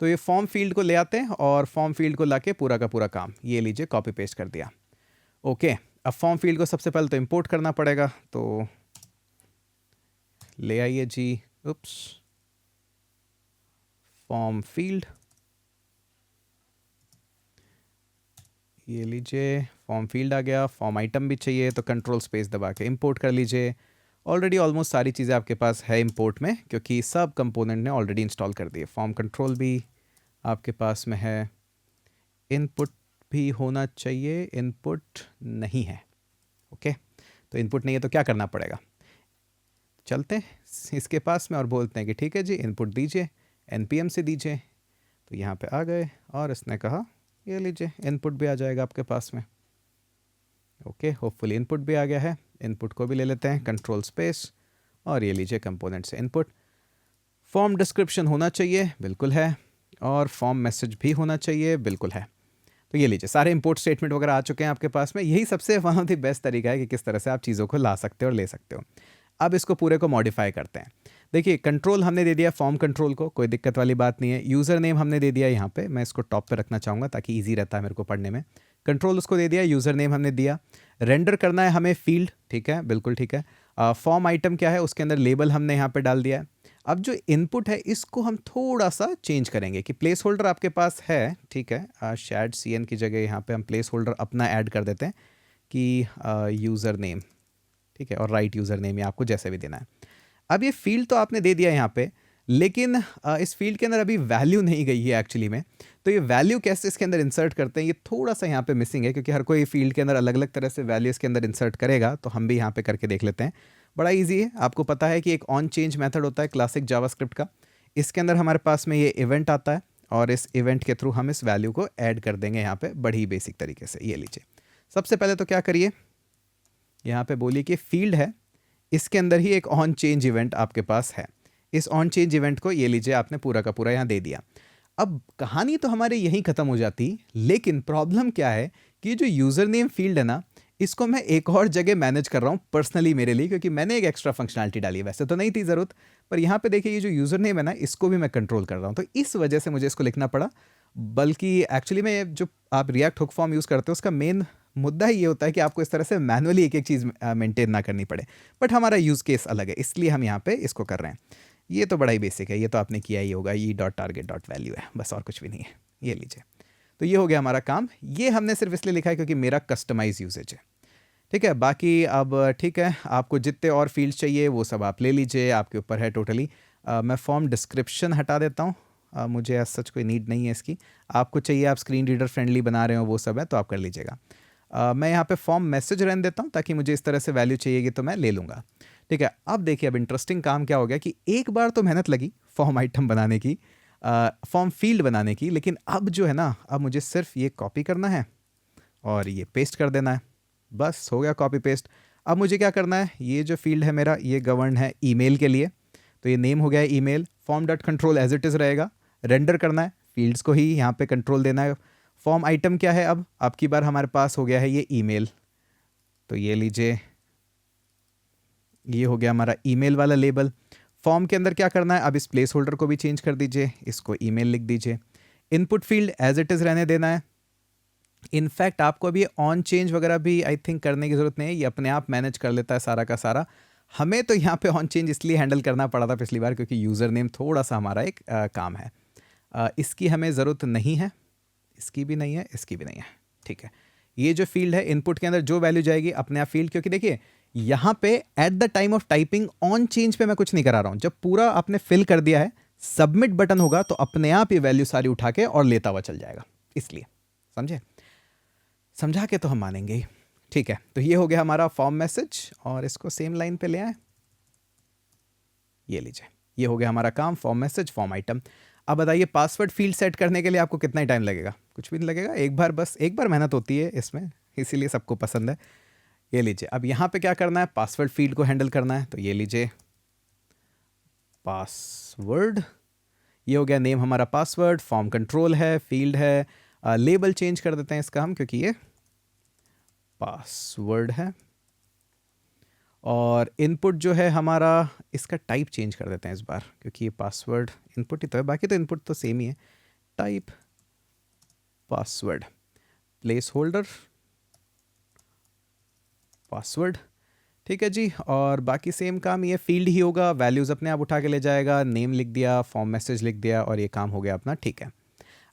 तो ये फॉर्म फील्ड को ले आते हैं और फॉर्म फील्ड को लाके पूरा का पूरा काम ये लीजिए कॉपी पेस्ट कर दिया। ओके, अब फॉर्म फील्ड को सबसे पहले तो इंपोर्ट करना पड़ेगा, तो ले आइए जी, उप्स, फॉर्म फील्ड, ये लीजिए फॉर्म फील्ड आ गया, फॉर्म आइटम भी चाहिए तो कंट्रोल स्पेस दबा के इंपोर्ट कर लीजिए। ऑलरेडी ऑलमोस्ट सारी चीज़ें आपके पास है इंपोर्ट में, क्योंकि सब कंपोनेंट ने ऑलरेडी इंस्टॉल कर दिए। फॉर्म कंट्रोल भी आपके पास में है, इनपुट भी होना चाहिए, इनपुट नहीं है। ओके, तो इनपुट नहीं है तो क्या करना पड़ेगा, चलते हैं इसके पास में और बोलते हैं कि ठीक है जी इनपुट दीजिए, npm से दीजिए। तो यहाँ पे आ गए और इसने कहा ये लीजिए इनपुट भी आ जाएगा आपके पास में। ओके, होपफुली इनपुट भी आ गया है। इनपुट को भी ले लेते हैं, कंट्रोल स्पेस, और ये लीजिए कंपोनेंट से इनपुट। फॉर्म डिस्क्रिप्शन होना चाहिए, बिल्कुल है, और फॉर्म मैसेज भी होना चाहिए, बिल्कुल है। तो ये लीजिए सारे इंपोर्ट स्टेटमेंट वगैरह आ चुके हैं आपके पास में। यही सबसे वन ऑफ द बेस्ट तरीका है कि किस तरह से आप चीज़ों को ला सकते हो और ले सकते हो। अब इसको पूरे को मॉडिफाई करते हैं। देखिए कंट्रोल हमने दे दिया फॉर्म कंट्रोल को, कोई दिक्कत वाली बात नहीं है। यूज़र नेम हमने दे दिया यहाँ पे, मैं इसको टॉप पे रखना चाहूँगा ताकि ईजी रहता है मेरे को पढ़ने में। कंट्रोल उसको दे दिया, यूज़र नेम हमने दिया। रेंडर करना है हमें फील्ड, ठीक है, बिल्कुल ठीक है। फॉर्म आइटम क्या है, उसके अंदर लेबल हमने यहाँ पे डाल दिया है। अब जो इनपुट है इसको हम थोड़ा सा चेंज करेंगे कि प्लेस होल्डर आपके पास है, ठीक है, शैड CN की जगह यहाँ पे हम प्लेस होल्डर अपना ऐड कर देते हैं कि यूज़र नेम, ठीक है, और राइट यूज़र नेम या आपको जैसे भी देना है। अब ये फील्ड तो आपने दे दिया यहाँ पे, लेकिन इस फील्ड के अंदर अभी वैल्यू नहीं गई है एक्चुअली में। तो ये वैल्यू कैसे इसके अंदर इंसर्ट करते हैं, ये थोड़ा सा यहाँ पे मिसिंग है, क्योंकि हर कोई फील्ड के अंदर अलग अलग तरह से वैल्यू इसके अंदर इंसर्ट करेगा। तो हम भी यहाँ पे करके देख लेते हैं, बड़ा ईजी है। आपको पता है कि एक ऑन चेंज मेथड होता है क्लासिक जावास्क्रिप्ट का, इसके अंदर हमारे पास में ये इवेंट आता है, और इस इवेंट के थ्रू हम इस वैल्यू को ऐड कर देंगे यहाँ पे बड़ी बेसिक तरीके से। ये लीजिए, सबसे पहले तो क्या करिए, यहाँ पे बोलिए कि फील्ड है, इसके अंदर ही एक ऑन चेंज इवेंट आपके पास है। इस ऑन चेंज इवेंट को ये लीजिए आपने पूरा का पूरा यहाँ दे दिया। अब कहानी तो हमारी यहीं ख़त्म हो जाती, लेकिन प्रॉब्लम क्या है कि जो यूज़र नेम फील्ड है ना, इसको मैं एक और जगह मैनेज कर रहा हूँ पर्सनली मेरे लिए, क्योंकि मैंने एक एक्स्ट्रा फंक्शनैलिटी डाली है। वैसे तो नहीं थी ज़रूरत, पर यहाँ पे देखिए ये जो यूज़र नेम है ना, इसको भी मैं कंट्रोल कर रहा हूँ। तो इस वजह से मुझे इसको लिखना पड़ा। बल्कि एक्चुअली में जो आप रिएक्ट हुक फॉर्म यूज़ करते हो उसका मेन मुद्दा ही ये होता है कि आपको इस तरह से मैनुअली एक एक चीज़ मेंटेन ना करनी पड़े। बट हमारा यूज़ केस अलग है, इसलिए हम यहाँ पे इसको कर रहे हैं। ये तो बड़ा ही बेसिक है, ये तो आपने किया ही होगा, ये डॉट टारगेट डॉट वैल्यू है, बस और कुछ भी नहीं है। ये लीजिए, तो ये हो गया हमारा काम। ये हमने सिर्फ इसलिए लिखा है क्योंकि मेरा कस्टमाइज यूजेज है, ठीक है। बाकी अब ठीक है, आपको जितने और फील्ड्स चाहिए वो सब आप ले लीजिए, आपके ऊपर है टोटली। मैं फॉर्म डिस्क्रिप्शन हटा देता हूँ, मुझे ऐसा सच कोई नीड नहीं है इसकी। आपको चाहिए, आप स्क्रीन रीडर फ्रेंडली बना रहे हो वो सब है तो आप कर लीजिएगा। मैं यहाँ पे फॉर्म मैसेज रहने देता हूँ, ताकि मुझे इस तरह से वैल्यू चाहिएगी तो मैं ले लूँगा, ठीक है। अब देखिए, अब इंटरेस्टिंग काम क्या हो गया कि एक बार तो मेहनत लगी फॉर्म आइटम बनाने की, फॉर्म फील्ड बनाने की, लेकिन अब जो है ना, अब मुझे सिर्फ ये कॉपी करना है और ये पेस्ट कर देना है, बस हो गया कॉपी पेस्ट। अब मुझे क्या करना है, ये जो फील्ड है मेरा, ये गवर्न है ईमेल के लिए, तो ये नेम हो गया है email. Form dot control as it is रहेगा, रेंडर करना है, फील्ड्स को ही यहाँ पे कंट्रोल देना है। फॉर्म आइटम क्या है, अब की बार हमारे पास हो गया है ये ईमेल, तो ये लीजिए, ये हो गया हमारा ईमेल वाला लेबल। फॉर्म के अंदर क्या करना है, अब इस प्लेस होल्डर को भी चेंज कर दीजिए, इसको ईमेल लिख दीजिए। Input field as it is रहने देना है। इनफैक्ट आपको अभी ऑन चेंज वगैरह भी आई थिंक करने की ज़रूरत नहीं है, ये अपने आप मैनेज कर लेता है सारा का सारा। हमें तो यहाँ पे ऑन चेंज इसलिए हैंडल करना पड़ा था पिछली बार, क्योंकि यूज़र नेम थोड़ा सा हमारा एक काम है। इसकी हमें ज़रूरत नहीं है, इसकी भी नहीं है, इसकी भी नहीं है, ठीक है। ये जो फील्ड है, इनपुट के अंदर जो वैल्यू जाएगी अपने आप फील्ड, क्योंकि देखिए यहाँ पे at the time of typing on change पे मैं कुछ नहीं करा रहा हूँ। जब पूरा आपने फिल कर दिया है, सबमिट बटन होगा तो अपने आप ये वैल्यू सारी उठा के और लेता हुआ चल जाएगा, इसलिए समझे। समझा के तो हम मानेंगे ही, ठीक है। तो ये हो गया हमारा फॉर्म मैसेज, और इसको सेम लाइन पे ले आए, ये लीजिए, ये हो गया हमारा काम, फॉर्म मैसेज, फॉर्म आइटम। अब बताइए पासवर्ड फील्ड सेट करने के लिए आपको कितना टाइम लगेगा, कुछ भी नहीं लगेगा, एक बार, बस एक बार मेहनत होती है इसमें, इसीलिए सबको पसंद है। ये लीजिए, अब यहाँ पे क्या करना है, पासवर्ड फील्ड को हैंडल करना है, तो ये लीजिए पासवर्ड, ये हो गया नेम हमारा पासवर्ड। फॉर्म कंट्रोल है, फील्ड है, लेबल चेंज कर देते हैं इसका हम, क्योंकि ये पासवर्ड है। और इनपुट जो है हमारा, इसका टाइप चेंज कर देते हैं इस बार, क्योंकि ये पासवर्ड इनपुट ही तो है, बाकी तो इनपुट तो सेम ही है। Type password, place holder password, ठीक है जी। और बाकी सेम काम, ये फील्ड ही होगा, वैल्यूज़ अपने आप उठा के ले जाएगा, नेम लिख दिया, फॉर्म मैसेज लिख दिया, और ये काम हो गया अपना, ठीक है।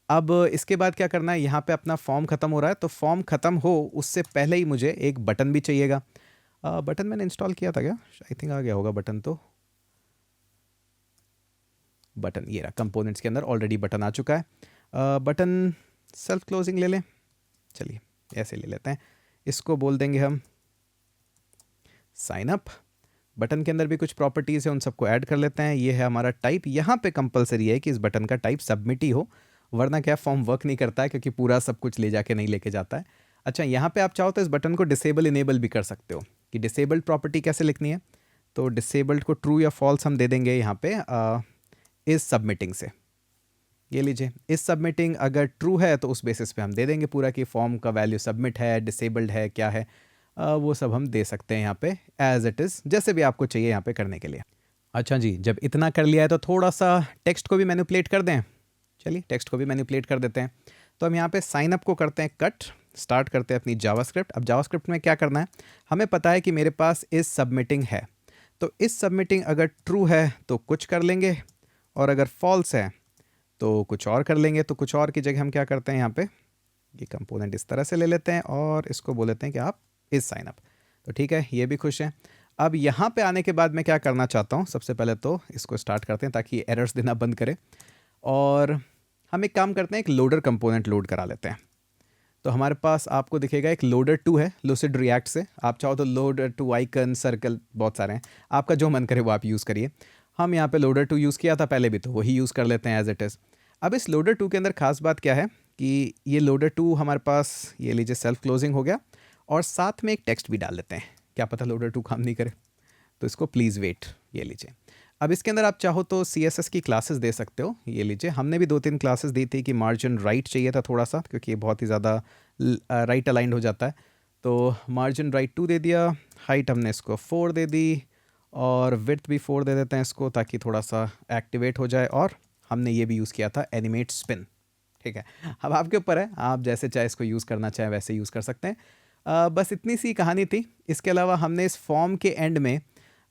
अब इसके बाद क्या करना है, यहाँ पे अपना फॉर्म ख़त्म हो रहा है, तो फॉर्म ख़त्म हो उससे पहले ही मुझे एक बटन भी चाहिएगा। बटन मैंने इंस्टॉल किया था क्या? आई थिंक आ गया होगा बटन। तो बटन ये रहा, कंपोनेंट्स के अंदर ऑलरेडी बटन आ चुका है। बटन सेल्फ क्लोजिंग ले लें, चलिए ऐसे ले लेते हैं। इसको बोल देंगे हम साइन अप। बटन के अंदर भी कुछ प्रॉपर्टीज़ है, उन सबको ऐड कर लेते हैं। ये है हमारा टाइप। यहाँ पे कंपलसरी है कि इस बटन का टाइप सबमिट ही हो, वरना क्या फॉर्म वर्क नहीं करता है, क्योंकि पूरा सब कुछ ले जाके नहीं लेके जाता है। अच्छा, यहाँ पे आप चाहो तो इस बटन को डिसेबल इनेबल भी कर सकते हो। कि डिसेबल्ड प्रॉपर्टी कैसे लिखनी है, तो डिसेबल्ड को ट्रू या फॉल्स हम दे देंगे यहाँ पे इस सबमिटिंग से। ये लीजिए, इस सबमिटिंग अगर ट्रू है तो उस बेसिस पे हम दे देंगे पूरा कि फॉर्म का वैल्यू सबमिट है, डिसेबल्ड है, क्या है, वो सब हम दे सकते हैं यहाँ पे एज इट इज़, जैसे भी आपको चाहिए यहाँ पे करने के लिए। अच्छा जी, जब इतना कर लिया है तो थोड़ा सा टेक्स्ट को भी मैनिपुलेट कर दें। चलिए टेक्स्ट को भी मैनिपुलेट कर देते हैं। तो हम यहाँ पे साइन अप को करते हैं कट, स्टार्ट करते हैं अपनी जावास्क्रिप्ट। अब जावास्क्रिप्ट में क्या करना है, हमें पता है कि मेरे पास इस सबमिटिंग है, तो इस सबमिटिंग अगर ट्रू है तो कुछ कर लेंगे, और अगर फॉल्स है तो कुछ और कर लेंगे। तो कुछ और की जगह हम क्या करते हैं, यहाँ पे ये कंपोनेंट इस तरह से ले लेते हैं और इसको बोल देते हैं कि आप इस साइन अप। तो ठीक है, ये भी खुश हैं। अब यहाँ पे आने के बाद मैं क्या करना चाहता हूँ, सबसे पहले तो इसको स्टार्ट करते हैं ताकि एरर्स देना बंद करे, और हम एक काम करते हैं, एक लोडर कंपोनेंट लोड करा लेते हैं। तो हमारे पास आपको दिखेगा एक लोडर 2 है लूसिड रिएक्ट से। आप चाहो तो लोडर 2 आइकन, सर्कल, बहुत सारे हैं, आपका जो मन करे वो आप यूज़ करिए। हम यहाँ पे लोडर 2 यूज़ किया था पहले भी, तो वही यूज़ कर लेते हैं एज इट इज़। अब इस लोडर 2 के अंदर खास बात क्या है कि ये लोडर 2 हमारे पास, ये लीजिए सेल्फ क्लोजिंग हो गया, और साथ में एक टेक्स्ट भी डाल लेते हैं। क्या पता लोडर 2 काम नहीं करे, तो इसको प्लीज़ वेट, ये लीजिए। अब इसके अंदर आप चाहो तो CSS की क्लासेस दे सकते हो। ये लीजिए, हमने भी 2-3 क्लासेस दी थी कि मार्जिन राइट चाहिए था थोड़ा सा, क्योंकि ये बहुत ही ज़्यादा राइट अलाइंड हो जाता है। तो मार्जिन राइट 2 दे दिया, हाइट हमने इसको 4 दे दी, और विड्थ भी 4 दे देते हैं इसको, ताकि थोड़ा सा एक्टिवेट हो जाए। और हमने ये भी यूज़ किया था एनिमेट स्पिन। ठीक है, अब आपके ऊपर है, आप जैसे चाहे इसको यूज़ करना चाहें वैसे यूज़ कर सकते हैं। बस इतनी सी कहानी थी। इसके अलावा हमने इस फॉर्म के एंड में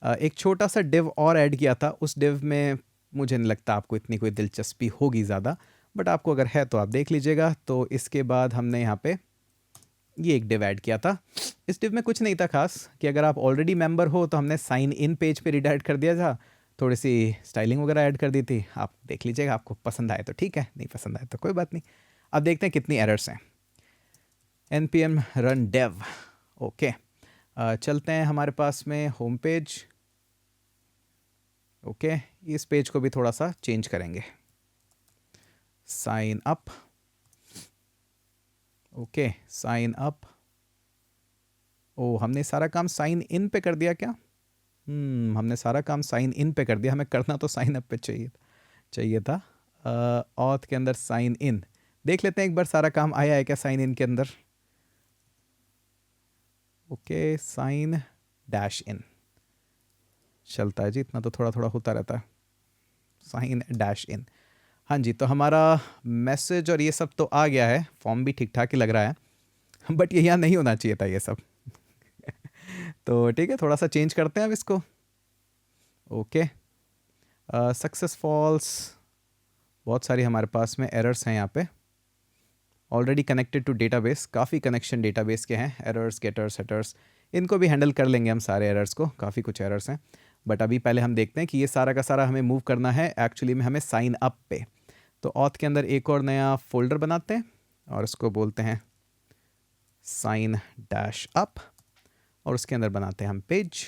एक छोटा सा डिव और ऐड किया था। उस डिव में मुझे नहीं लगता आपको इतनी कोई दिलचस्पी होगी ज़्यादा, बट आपको अगर है तो आप देख लीजिएगा। तो इसके बाद हमने यहाँ पे ये एक डिव ऐड किया था। इस डिव में कुछ नहीं था खास, कि अगर आप ऑलरेडी मेंबर हो तो हमने साइन इन पेज पे रिडायरेक्ट कर दिया था, थोड़ी सी स्टाइलिंग वगैरह ऐड कर दी थी। आप देख लीजिएगा, आपको पसंद आए तो ठीक है, नहीं पसंद आए तो कोई बात नहीं। अब देखते हैं कितनी एरर्स हैं। npm run dev, okay. चलते हैं हमारे पास में होम पेज। ओके, इस पेज को भी थोड़ा सा चेंज करेंगे, sign up. Okay, sign up. ओ, हमने सारा काम साइन इन पे कर दिया क्या? हमने सारा काम साइन इन पे कर दिया, हमें करना तो साइन अप पे चाहिए था। ऑथ के अंदर साइन इन, देख लेते हैं एक बार सारा काम आया है क्या साइन इन के अंदर। ओके, साइन डैश इन चलता है जी, इतना तो थोड़ा थोड़ा होता रहता है। साइन डैश इन, हाँ जी। तो हमारा मैसेज और ये सब तो आ गया है, फॉर्म भी ठीक ठाक ही लग रहा है, बट ये यहाँ नहीं होना चाहिए था ये सब। तो ठीक है, थोड़ा सा चेंज करते हैं अब इसको। ओके, सक्सेस फॉल्स, बहुत सारी हमारे पास में एरर्स हैं यहाँ पे। ऑलरेडी कनेक्टेड टू डेटाबेस, काफ़ी कनेक्शन डेटाबेस के हैं, एरर्स, गेटर्स, हेटर्स, इनको भी हैंडल कर लेंगे हम सारे एरर्स को, काफ़ी कुछ एरर्स हैं। बट अभी पहले हम देखते हैं कि ये सारा का सारा हमें मूव करना है एक्चुअली में हमें साइन अप पे। तो ऑथ के अंदर एक और नया फोल्डर बनाते हैं और इसको बोलते हैं साइन डैश अप, और उसके अंदर बनाते हैं हम पेज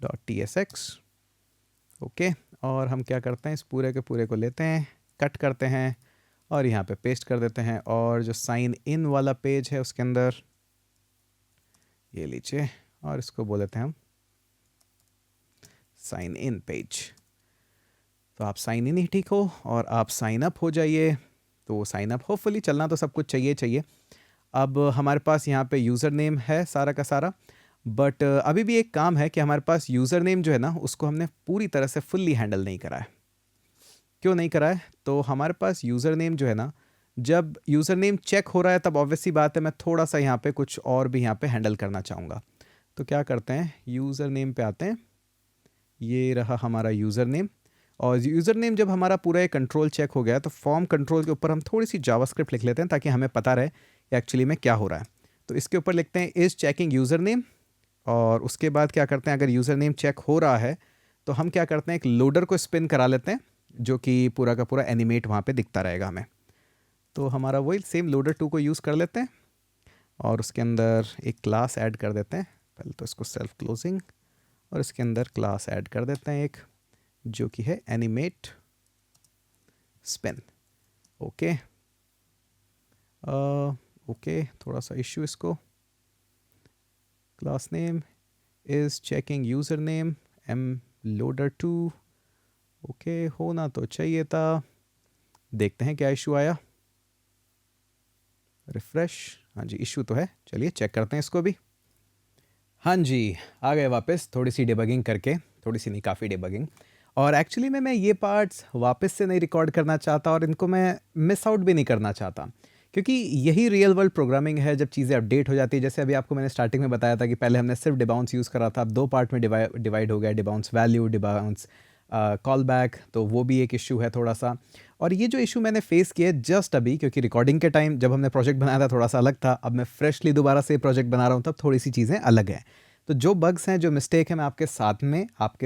.tsx। ओके, और हम क्या करते हैं, इस पूरे के पूरे को लेते हैं, कट करते हैं और यहाँ पे पेस्ट कर देते हैं। और जो साइन इन वाला पेज है उसके अंदर ये लीजिए, और इसको बोल देते हैं हम साइन इन पेज। तो आप साइन इन ही ठीक हो और आप साइन अप हो जाइए। तो साइन अप होपफुली चलना तो सब कुछ चाहिए। अब हमारे पास यहाँ पे यूज़र नेम है सारा का सारा, बट अभी भी एक काम है कि हमारे पास यूज़र नेम जो है ना, उसको हमने पूरी तरह से फुल्ली हैंडल नहीं करा है। क्यों नहीं करा है? तो हमारे पास यूज़र नेम जो है ना, जब यूज़र नेम चेक हो रहा है तब ऑब्वियसली बात है मैं थोड़ा सा यहाँ पे कुछ और भी यहाँ पे हैंडल करना चाहूँगा। तो क्या करते हैं, यूज़र नेम पे आते हैं, ये रहा हमारा यूज़र नेम, और यूज़र नेम जब हमारा पूरा एक कंट्रोल चेक हो गया तो फॉर्म कंट्रोल के ऊपर हम थोड़ी सी जावास्क्रिप्ट लिख लेते हैं ताकि हमें पता रहे एक्चुअली में क्या हो रहा है। तो इसके ऊपर लिखते हैं इज़ चेकिंग यूज़र नेम, और उसके बाद क्या करते हैं, अगर यूज़र नेम चेक हो रहा है तो हम क्या करते हैं, एक लोडर को स्पिन करा लेते हैं जो कि पूरा का पूरा एनिमेट वहाँ पे दिखता रहेगा हमें। तो हमारा वही सेम लोडर 2 को यूज़ कर लेते हैं और उसके अंदर एक क्लास ऐड कर देते हैं। पहले तो इसको सेल्फ क्लोजिंग, और इसके अंदर क्लास ऐड कर देते हैं एक जो कि है एनिमेट स्पिन। ओके ओके, थोड़ा सा इश्यू इसको, class name is checking user name M loader 2। Okay, होना तो चाहिए था, देखते हैं क्या इशू आया। रिफ्रेश, हाँ जी इशू तो है, चलिए चेक करते हैं इसको भी। हाँ जी, आ गए वापस थोड़ी सी डिबगिंग करके, थोड़ी सी नहीं काफ़ी डिबगिंग। और एक्चुअली में मैं ये पार्ट्स वापस से नहीं रिकॉर्ड करना चाहता और इनको मैं मिस आउट भी नहीं करना चाहता, क्योंकि यही रियल वर्ल्ड प्रोग्रामिंग है जब चीज़ें अपडेट हो जाती है। जैसे अभी आपको मैंने स्टार्टिंग में बताया था कि पहले हमने सिर्फ डिबाउंस यूज़ करा था, अब 2 पार्ट में डिवाइड हो गया, debounce value, debounce call back, तो वो भी एक इशू है थोड़ा सा। और ये जो इशू मैंने फेस किया जस्ट अभी, क्योंकि रिकॉर्डिंग के टाइम जब हमने प्रोजेक्ट बनाया था थोड़ा सा अलग था, अब मैं फ्रेशली दोबारा से प्रोजेक्ट बना रहा हूँ तब थोड़ी सी चीज़ें अलग हैं। तो जो बग्स हैं, जो मिस्टेक है, मैं आपके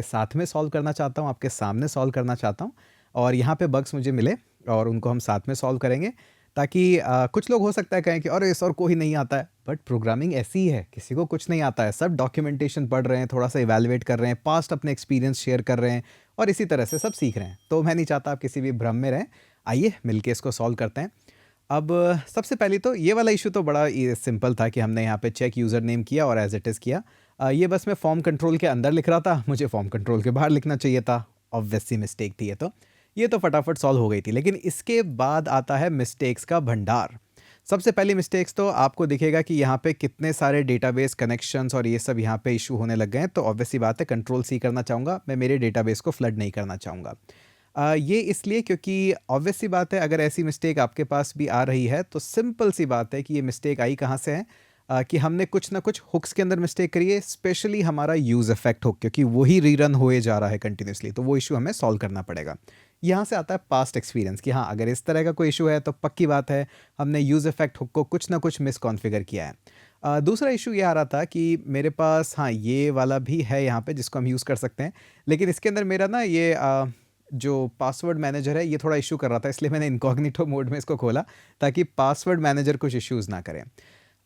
साथ में सॉल्व करना चाहता हूँ, आपके सामने सॉल्व करना चाहता हूँ। और यहाँ पे बग्स मुझे मिले और उनको हम साथ में सॉल्व करेंगे, ताकि कुछ लोग हो सकता है कहें कि अरे सर को ही नहीं आता है, बट प्रोग्रामिंग ऐसी ही है, किसी को कुछ नहीं आता है, सब डॉक्यूमेंटेशन पढ़ रहे हैं, थोड़ा सा इवैल्यूएट कर रहे हैं, पास्ट अपने एक्सपीरियंस शेयर कर रहे हैं और इसी तरह से सब सीख रहे हैं। तो मैं नहीं चाहता आप किसी भी भ्रम में रहें, आइए मिलके इसको सॉल्व करते हैं। अब सबसे पहले तो ये वाला इशू तो बड़ा सिंपल था कि हमने यहाँ पे चेक यूज़र नेम किया और एज इट इज़ किया। ये बस मैं फॉर्म कंट्रोल के अंदर लिख रहा था, मुझे फॉर्म कंट्रोल के बाहर लिखना चाहिए था, ऑब्वियस सी मिस्टेक थी ये तो फटाफट सॉल्व हो गई थी। लेकिन इसके बाद आता है मिस्टेक्स का भंडार। सबसे पहली मिस्टेक्स तो आपको दिखेगा कि यहाँ पे कितने सारे डेटाबेस कनेक्शंस और ये सब यहाँ पे इशू होने लग गए हैं। तो ऑब्वियस सी बात है, कंट्रोल सी करना चाहूँगा मैं, मेरे डेटाबेस को फ्लड नहीं करना चाहूँगा। ये इसलिए क्योंकि ऑब्वियस सी बात है, अगर ऐसी मिस्टेक आपके पास भी आ रही है तो सिंपल सी बात है कि ये मिस्टेक आई कहाँ से है, कि हमने कुछ ना कुछ हुक्स के अंदर मिस्टेक करी है, स्पेशली हमारा यूज़ इफेक्ट हुक, क्योंकि वही रीरन होए जा रहा है कंटिन्यूसली, तो वो इशू हमें सॉल्व करना पड़ेगा। यहाँ से आता है पास्ट एक्सपीरियंस कि हाँ, अगर इस तरह का कोई इशू है तो पक्की बात है हमने यूज़ इफेक्ट हुक को कुछ ना कुछ मिसकॉन्फ़िगर किया है। दूसरा इशू ये आ रहा था कि मेरे पास हाँ, ये वाला भी है यहाँ पे जिसको हम यूज़ कर सकते हैं, लेकिन इसके अंदर मेरा ना ये जो पासवर्ड मैनेजर है ये थोड़ा इशू कर रहा था, इसलिए मैंने इनकॉग्निटो मोड में इसको खोला ताकि पासवर्ड मैनेजर कुछ इश्यूज़ ना करें।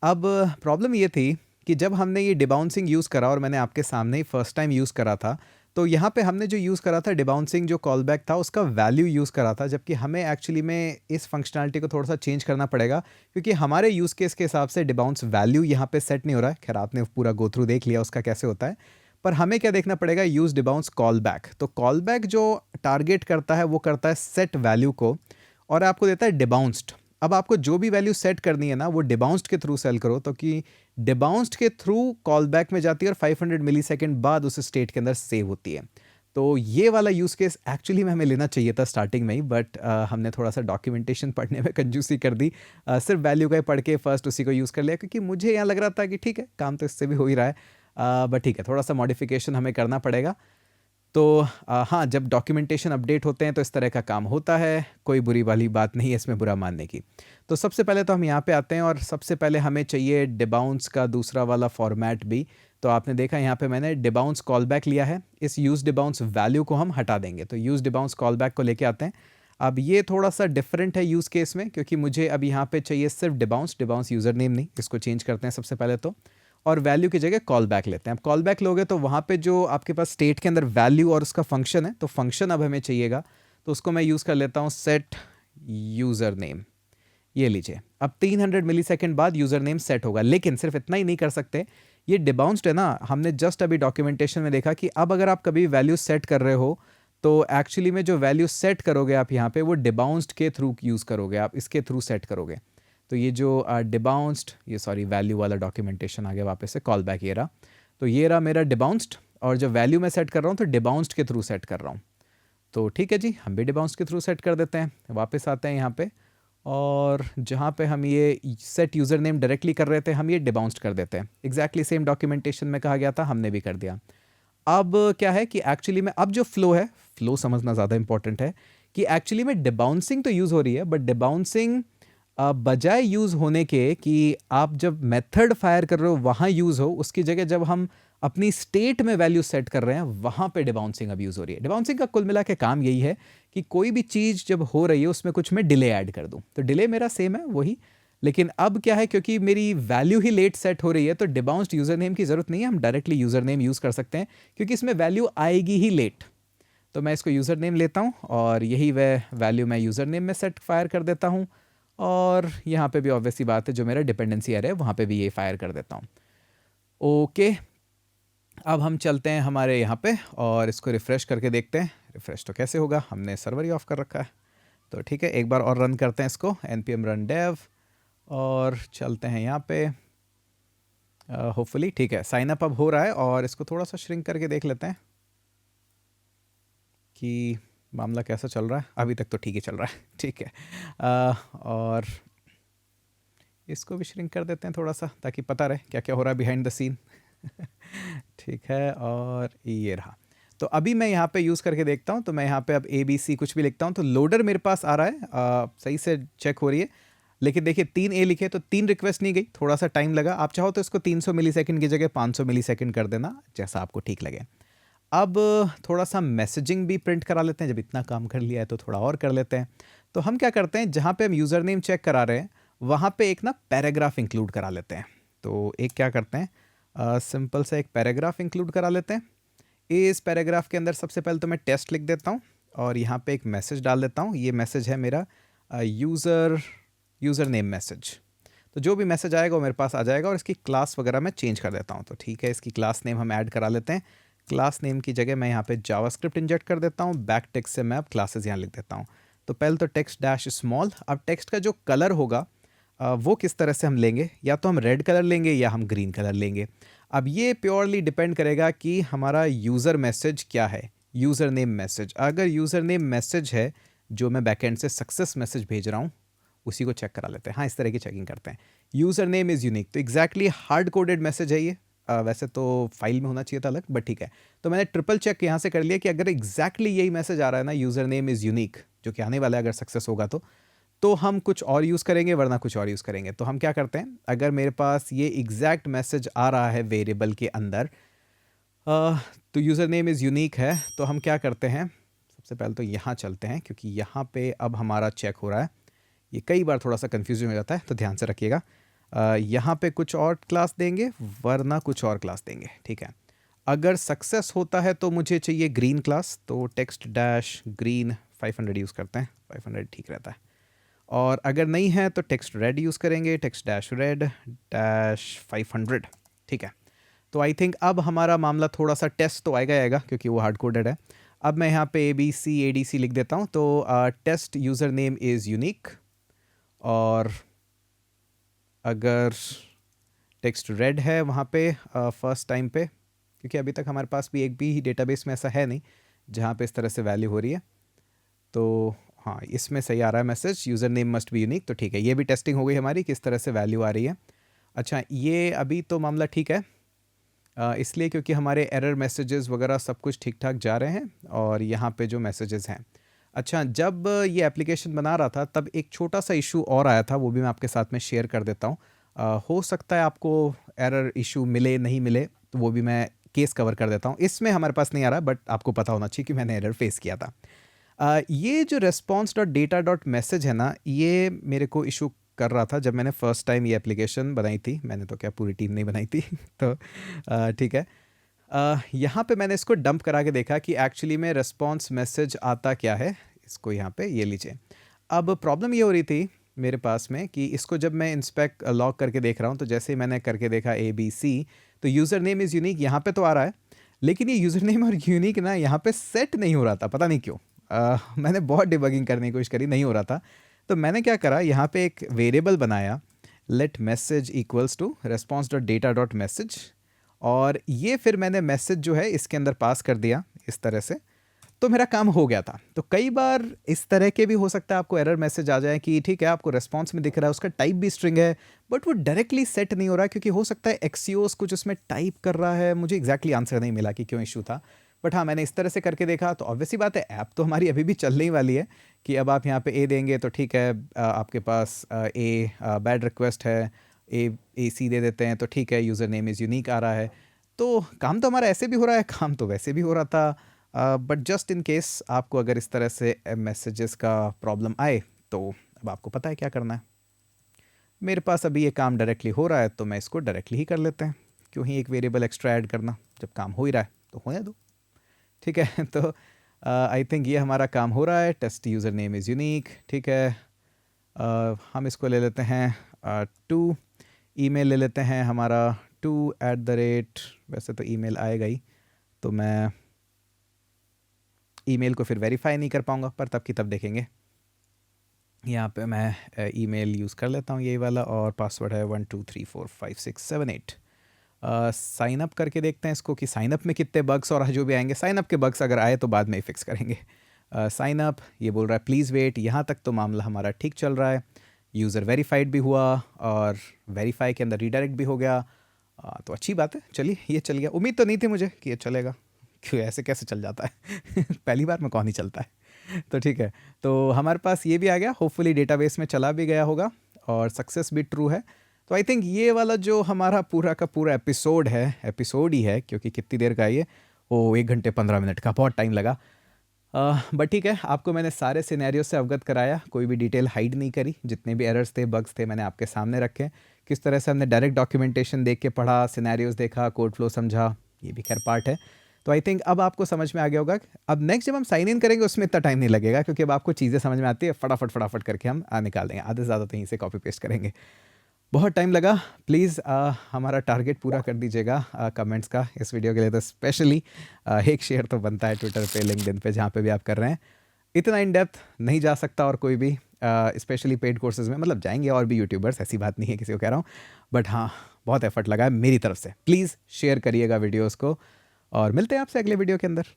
अब प्रॉब्लम ये थी कि जब हमने ये डिबाउंसिंग यूज़ करा और मैंने आपके सामने ही फर्स्ट टाइम यूज़ करा था, तो यहाँ पे हमने जो यूज़ करा था डिबाउंसिंग, जो कॉल बैक था उसका वैल्यू यूज़ करा था, जबकि हमें एक्चुअली में इस फंक्शनैलिटी को थोड़ा सा चेंज करना पड़ेगा, क्योंकि हमारे यूज़ केस के हिसाब से डिबाउंस वैल्यू यहाँ पे सेट नहीं हो रहा है। खैर, आपने पूरा गो थ्रू देख लिया उसका कैसे होता है, पर हमें क्या देखना पड़ेगा, यूज़ डिबाउंस कॉल बैक। तो कॉल बैक जो टारगेट करता है वो करता है सेट वैल्यू को और आपको देता है डिबाउंस्ड। अब आपको जो भी वैल्यू सेट करनी है ना, वो डिबाउंस्ड के थ्रू सेल करो, तो कि डिबाउंस्ड के थ्रू कॉल बैक में जाती है और 500 मिली सेकेंड बाद उस स्टेट के अंदर सेव होती है। तो ये वाला यूज़ केस एक्चुअली में हमें लेना चाहिए था स्टार्टिंग में ही, बट हमने थोड़ा सा डॉक्यूमेंटेशन पढ़ने में कंजूसी कर दी, सिर्फ वैल्यू का ही पढ़ के फर्स्ट उसी को यूज़ कर लिया, क्योंकि मुझे यहाँ लग रहा था कि ठीक है काम तो इससे भी हो ही रहा है, बट ठीक है थोड़ा सा मॉडिफिकेशन हमें करना पड़ेगा। तो हाँ, जब डॉक्यूमेंटेशन अपडेट होते हैं तो इस तरह का काम होता है, कोई बुरी वाली बात नहीं है इसमें बुरा मानने की। तो सबसे पहले तो हम यहाँ पे आते हैं और सबसे पहले हमें चाहिए डिबाउंस का दूसरा वाला फॉर्मेट भी। तो आपने देखा यहाँ पे मैंने डिबाउंस कॉल बैक लिया है, इस यूज़ डिबाउंस वैल्यू को हम हटा देंगे, तो यूज़ डिबाउंस कॉल बैक को लेके आते हैं। अब ये थोड़ा सा डिफरेंट है यूज़ केस में, क्योंकि मुझे अब यहाँ पे चाहिए सिर्फ डिबाउंस यूज़र नेम नहीं, इसको चेंज करते हैं सबसे पहले तो, और वैल्यू की जगह कॉल बैक लेते हैं। अब कॉल बैक लोगे तो वहाँ पे जो आपके पास स्टेट के अंदर वैल्यू और उसका फंक्शन है, तो फंक्शन अब हमें चाहिएगा, तो उसको मैं यूज़ कर लेता हूँ सेट यूज़र नेम। ये लीजिए, अब 300 मिली सेकेंड बाद यूज़र नेम सेट होगा, लेकिन सिर्फ इतना ही नहीं कर सकते, ये डिबाउंस्ड है ना, हमने जस्ट अभी डॉक्यूमेंटेशन में देखा कि अब अगर आप कभी वैल्यू सेट कर रहे हो तो एक्चुअली में जो वैल्यू सेट करोगे आप यहाँ पे, वो डिबाउंस्ड के थ्रू यूज़ करोगे, आप इसके थ्रू सेट करोगे। तो ये जो डिबाउंस्ड, ये सॉरी वैल्यू वाला डॉक्यूमेंटेशन आ गया वापस से, कॉल बैक ये रहा, तो ये रहा मेरा डिबाउंस्ड, और जो वैल्यू मैं सेट कर रहा हूँ तो डिबाउंस्ड के थ्रू सेट कर रहा हूँ। तो ठीक है जी, हम भी डिबाउंस्ड के थ्रू सेट कर देते हैं। वापस आते हैं यहाँ पे, और जहाँ पे हम ये सेट यूज़र नेम डायरेक्टली कर रहे थे, हम ये डिबाउंस्ड कर देते हैं। एग्जैक्टली सेम डॉक्यूमेंटेशन में कहा गया था, हमने भी कर दिया। अब क्या है कि एक्चुअली में अब जो फ्लो है, फ्लो समझना ज़्यादा इंपॉर्टेंट है कि एक्चुअली में डिबाउंसिंग तो यूज़ हो रही है, बट डिबाउंसिंग बजाय यूज़ होने के कि आप जब मेथड फायर कर रहे हो वहाँ यूज़ हो, उसकी जगह जब हम अपनी स्टेट में वैल्यू सेट कर रहे हैं वहाँ पे डिबाउंसिंग अब यूज़ हो रही है। डिबाउंसिंग का कुल मिला के काम यही है कि कोई भी चीज़ जब हो रही है उसमें कुछ मैं डिले ऐड कर दूँ, तो डिले मेरा सेम है वही, लेकिन अब क्या है क्योंकि मेरी वैल्यू ही लेट सेट हो रही है तो डिबाउंस्ड यूज़र नेम की ज़रूरत नहीं है, हम डायरेक्टली यूज़र नेम यूज़ कर सकते हैं क्योंकि इसमें वैल्यू आएगी ही लेट। तो मैं इसको यूज़र नेम लेता हूँ और यही वह वैल्यू मैं यूज़र नेम में सेट फायर कर देता हूँ, और यहाँ पे भी ऑब्वियस सी बात है जो मेरा डिपेंडेंसी एरे है वहाँ पे भी ये फायर कर देता हूँ। ओके, अब हम चलते हैं हमारे यहाँ पे और इसको रिफ़्रेश करके देखते हैं। रिफ़्रेश तो कैसे होगा, हमने सर्वर ही ऑफ कर रखा है। तो ठीक है, एक बार और रन करते हैं इसको, npm run dev, और चलते हैं यहाँ पे। होपफुली ठीक है, साइन अप अब हो रहा है और इसको थोड़ा सा श्रिंक करके देख लेते हैं कि मामला कैसा चल रहा है। अभी तक तो ठीक ही चल रहा है, ठीक है। और इसको भी श्रिंक कर देते हैं थोड़ा सा ताकि पता रहे क्या क्या हो रहा है बिहाइंड द सीन। ठीक है, और ये रहा। तो अभी मैं यहाँ पे यूज़ करके देखता हूँ, तो मैं यहाँ पे अब ABC कुछ भी लिखता हूँ तो लोडर मेरे पास आ रहा है, सही से चेक हो रही है। लेकिन देखिए 3A लिखे तो 3 रिक्वेस्ट नहीं गई, थोड़ा सा टाइम लगा। आप चाहो तो इसको 300 मिलीसेकंड की जगह 500 मिलीसेकंड कर देना, जैसा आपको ठीक लगे। अब थोड़ा सा मैसेजिंग भी प्रिंट करा लेते हैं, जब इतना काम कर लिया है तो थोड़ा और कर लेते हैं। तो हम क्या करते हैं, जहाँ पे हम यूज़र नेम चेक करा रहे हैं वहाँ पे एक ना पैराग्राफ इंक्लूड करा लेते हैं। तो एक क्या करते हैं, सिंपल सा एक पैराग्राफ इंक्लूड करा लेते हैं। इस पैराग्राफ के अंदर सबसे पहले तो मैं टेस्ट लिख देता हूँ और यहाँ पे एक मैसेज डाल देता हूँ। ये मैसेज है मेरा यूज़र नेम मैसेज। तो जो भी मैसेज आएगा वो मेरे पास आ जाएगा और इसकी क्लास वगैरह मैं चेंज कर देता हूँ। तो ठीक है, इसकी क्लास नेम हम ऐड करा लेते हैं। क्लास नेम की जगह मैं यहाँ पे जावास्क्रिप्ट इंजेक्ट कर देता हूँ। बैक टेक्स्ट से मैं अब क्लासेस यहाँ लिख देता हूँ। तो पहले तो टेक्स्ट डैश स्मॉल। अब टेक्स्ट का जो कलर होगा वो किस तरह से हम लेंगे, या तो हम रेड कलर लेंगे या हम ग्रीन कलर लेंगे। अब ये प्योरली डिपेंड करेगा कि हमारा यूज़र मैसेज क्या है, यूज़र नेम मैसेज। अगर यूज़र नेम मैसेज है जो मैं बैकएंड से सक्सेस मैसेज भेज रहा हूँ, उसी को चेक करा लेते हैं। हाँ, इस तरह की चेकिंग करते हैं। यूज़र नेम इज़ यूनिक, तो एग्जैक्टली हार्ड कोडेड मैसेज है ये। वैसे तो फाइल में होना चाहिए था अलग, बट ठीक है। तो मैंने ट्रिपल चेक यहाँ से कर लिया कि अगर एग्जैक्टली यही मैसेज आ रहा है ना, यूज़र नेम इज़ यूनिक, जो कि आने वाला है अगर सक्सेस होगा तो हम कुछ और यूज़ करेंगे, वरना कुछ और यूज़ करेंगे। तो हम क्या करते हैं, अगर मेरे पास ये एग्जैक्ट मैसेज आ रहा है वेरिएबल के अंदर, तो यूज़र नेम इज़ यूनिक है, तो हम क्या करते हैं, सबसे पहले तो यहाँ चलते हैं क्योंकि यहाँ पे अब हमारा चेक हो रहा है। ये कई बार थोड़ा सा कन्फ्यूजन हो जाता है, तो ध्यान से रखिएगा। यहाँ पे कुछ और क्लास देंगे, वरना कुछ और क्लास देंगे, ठीक है। अगर सक्सेस होता है तो मुझे चाहिए ग्रीन क्लास, तो टेक्स्ट डैश ग्रीन 500 यूज़ करते हैं, 500 ठीक रहता है। और अगर नहीं है तो टेक्स्ट रेड यूज़ करेंगे, टेक्स्ट डैश रेड डैश 500, ठीक है। तो आई थिंक अब हमारा मामला थोड़ा सा टेस्ट तो आएगा क्योंकि वो हार्ड कोडेड है। अब मैं यहाँ पे ABC ADC लिख देता हूँ। तो test user name is unique, और अगर टेक्स्ट रेड है वहाँ पे फर्स्ट टाइम पे, क्योंकि अभी तक हमारे पास भी एक भी डेटाबेस में ऐसा है नहीं जहाँ पे इस तरह से वैल्यू हो रही है, तो हाँ इसमें सही आ रहा है message, user name must be unique. तो ठीक है, ये भी टेस्टिंग हो गई हमारी किस तरह से वैल्यू आ रही है। अच्छा, ये अभी तो मामला ठीक है, इसलिए क्योंकि हमारे एरर मैसेजेस वगैरह सब कुछ ठीक ठाक जा रहे हैं और यहाँ पे जो मैसेजेस हैं। अच्छा, जब ये एप्लीकेशन बना रहा था तब एक छोटा सा इशू और आया था, वो भी मैं आपके साथ में शेयर कर देता हूँ। हो सकता है आपको एरर इशू मिले नहीं मिले, तो वो भी मैं केस कवर कर देता हूँ। इसमें हमारे पास नहीं आ रहा, बट आपको पता होना चाहिए कि मैंने एरर फेस किया था। ये जो response.data.message है ना, ये मेरे को इशू कर रहा था जब मैंने फ़र्स्ट टाइम ये एप्लीकेशन बनाई थी। मैंने तो क्या, पूरी टीम नहीं बनाई थी। तो ठीक है, यहाँ पे मैंने इसको डंप करा के देखा कि एक्चुअली में रिस्पॉन्स मैसेज आता क्या है। इसको यहाँ पे ये लीजिए। अब प्रॉब्लम ये हो रही थी मेरे पास में कि इसको जब मैं इंस्पेक्ट लॉग करके देख रहा हूँ, तो जैसे ही मैंने करके देखा ABC, तो यूज़र नेम इज़ यूनिक यहाँ पे तो आ रहा है, लेकिन ये यूज़र नेम और यूनिक ना यहाँ पे सेट नहीं हो रहा था, पता नहीं क्यों। मैंने बहुत डिबगिंग करने की कोशिश करी, नहीं हो रहा था। तो मैंने क्या करा, यहाँ पे एक वेरिएबल बनाया, late message equals to response.data.message, और ये फिर मैंने मैसेज जो है इसके अंदर पास कर दिया इस तरह से। तो मेरा काम हो गया था। तो कई बार इस तरह के भी हो सकता है आपको एरर मैसेज आ जाए कि ठीक है, आपको रिस्पॉन्स में दिख रहा है, उसका टाइप भी स्ट्रिंग है, बट वो डायरेक्टली सेट नहीं हो रहा है, क्योंकि हो सकता है एक्सियोस कुछ उसमें टाइप कर रहा है। मुझे एग्जैक्टली आंसर नहीं मिला कि क्यों इशू था, बट हाँ, मैंने इस तरह से करके देखा, तो ऑब्वियसली बात है, ऐप तो हमारी अभी भी चलने ही वाली है कि अब आप यहाँ पे ए देंगे तो ठीक है, आपके पास ए बैड रिक्वेस्ट है, ए सी दे देते हैं तो ठीक है, यूज़र नेम इज़ यूनिक आ रहा है। तो काम तो हमारा ऐसे भी हो रहा है, काम तो वैसे भी हो रहा था, बट जस्ट इन केस आपको अगर इस तरह से मैसेजेस का प्रॉब्लम आए, तो अब आपको पता है क्या करना है। मेरे पास अभी ये काम डायरेक्टली हो रहा है, तो मैं इसको डायरेक्टली ही कर लेते हैं। क्यों ही एक वेरिएबल एक्स्ट्रा ऐड करना, जब काम हो ही रहा है तो होने दो, ठीक है। तो आई थिंक ये हमारा काम हो रहा है। Test user name is unique, ठीक है। हम इसको ले लेते हैं 2, ईमेल ले लेते हैं हमारा 2@, वैसे तो ईमेल आएगा ही, तो मैं ईमेल को फिर वेरीफाई नहीं कर पाऊँगा, पर तब की तब देखेंगे। यहाँ पे मैं ईमेल यूज़ कर लेता हूँ, यही वाला, और पासवर्ड है 1 2 3 4 5 6 7 8। साइन अप करके देखते हैं इसको कि साइन अप में कितने बग्स और जो भी आएंगे। साइन अप के बग्स अगर आए तो बाद में ही फिक्स करेंगे। साइन अप, ये बोल रहा है प्लीज़ वेट। यहाँ तक तो मामला हमारा ठीक चल रहा है। यूज़र वेरीफाइड भी हुआ और वेरीफाई के अंदर रीडायरेक्ट भी हो गया, तो अच्छी बात है। चलिए, ये चल गया। उम्मीद तो नहीं थी मुझे कि ये चलेगा, क्यों ऐसे कैसे चल जाता है पहली बार में कौन ही चलता है तो ठीक है, तो हमारे पास ये भी आ गया। होपफुली डेटाबेस में चला भी गया होगा और सक्सेस भी ट्रू है। तो आई थिंक ये वाला जो हमारा पूरा का पूरा एपिसोड ही है, क्योंकि कितनी देर का है ये, वो 1 घंटे 15 मिनट का, बहुत टाइम लगा। बट ठीक है, आपको मैंने सारे सिनेरियो से अवगत कराया, कोई भी डिटेल हाइड नहीं करी। जितने भी एरर्स थे, बग्स थे, मैंने आपके सामने रखे। किस तरह से हमने डायरेक्ट डॉक्यूमेंटेशन देख के पढ़ा, सिनेरियोज देखा, कोड फ्लो समझा, ये भी खैर पार्ट है। तो आई थिंक अब आपको समझ में आ गया होगा। अब नेक्स्ट जब हम साइन इन करेंगे उसमें इतना टाइम नहीं लगेगा, क्योंकि अब आपको चीज़ें समझ में आती है, फटाफट करके हम निकाल देंगे। आधे से ज़्यादा तो यहीं से कॉपी पेस्ट करेंगे। बहुत टाइम लगा, प्लीज़ हमारा टारगेट पूरा कर दीजिएगा कमेंट्स का। इस वीडियो के लिए तो स्पेशली एक शेयर तो बनता है ट्विटर पे, लिंक्डइन पे, जहाँ पे भी आप कर रहे हैं। इतना इन डेप्थ नहीं जा सकता और कोई भी, स्पेशली पेड कोर्सेज में। मतलब जाएंगे और भी यूट्यूबर्स, ऐसी बात नहीं है, किसी को कह रहा हूँ, बट हाँ, बहुत एफर्ट लगा है मेरी तरफ से। प्लीज़ शेयर करिएगा वीडियोज़ को, और मिलते हैं आपसे अगले वीडियो के अंदर।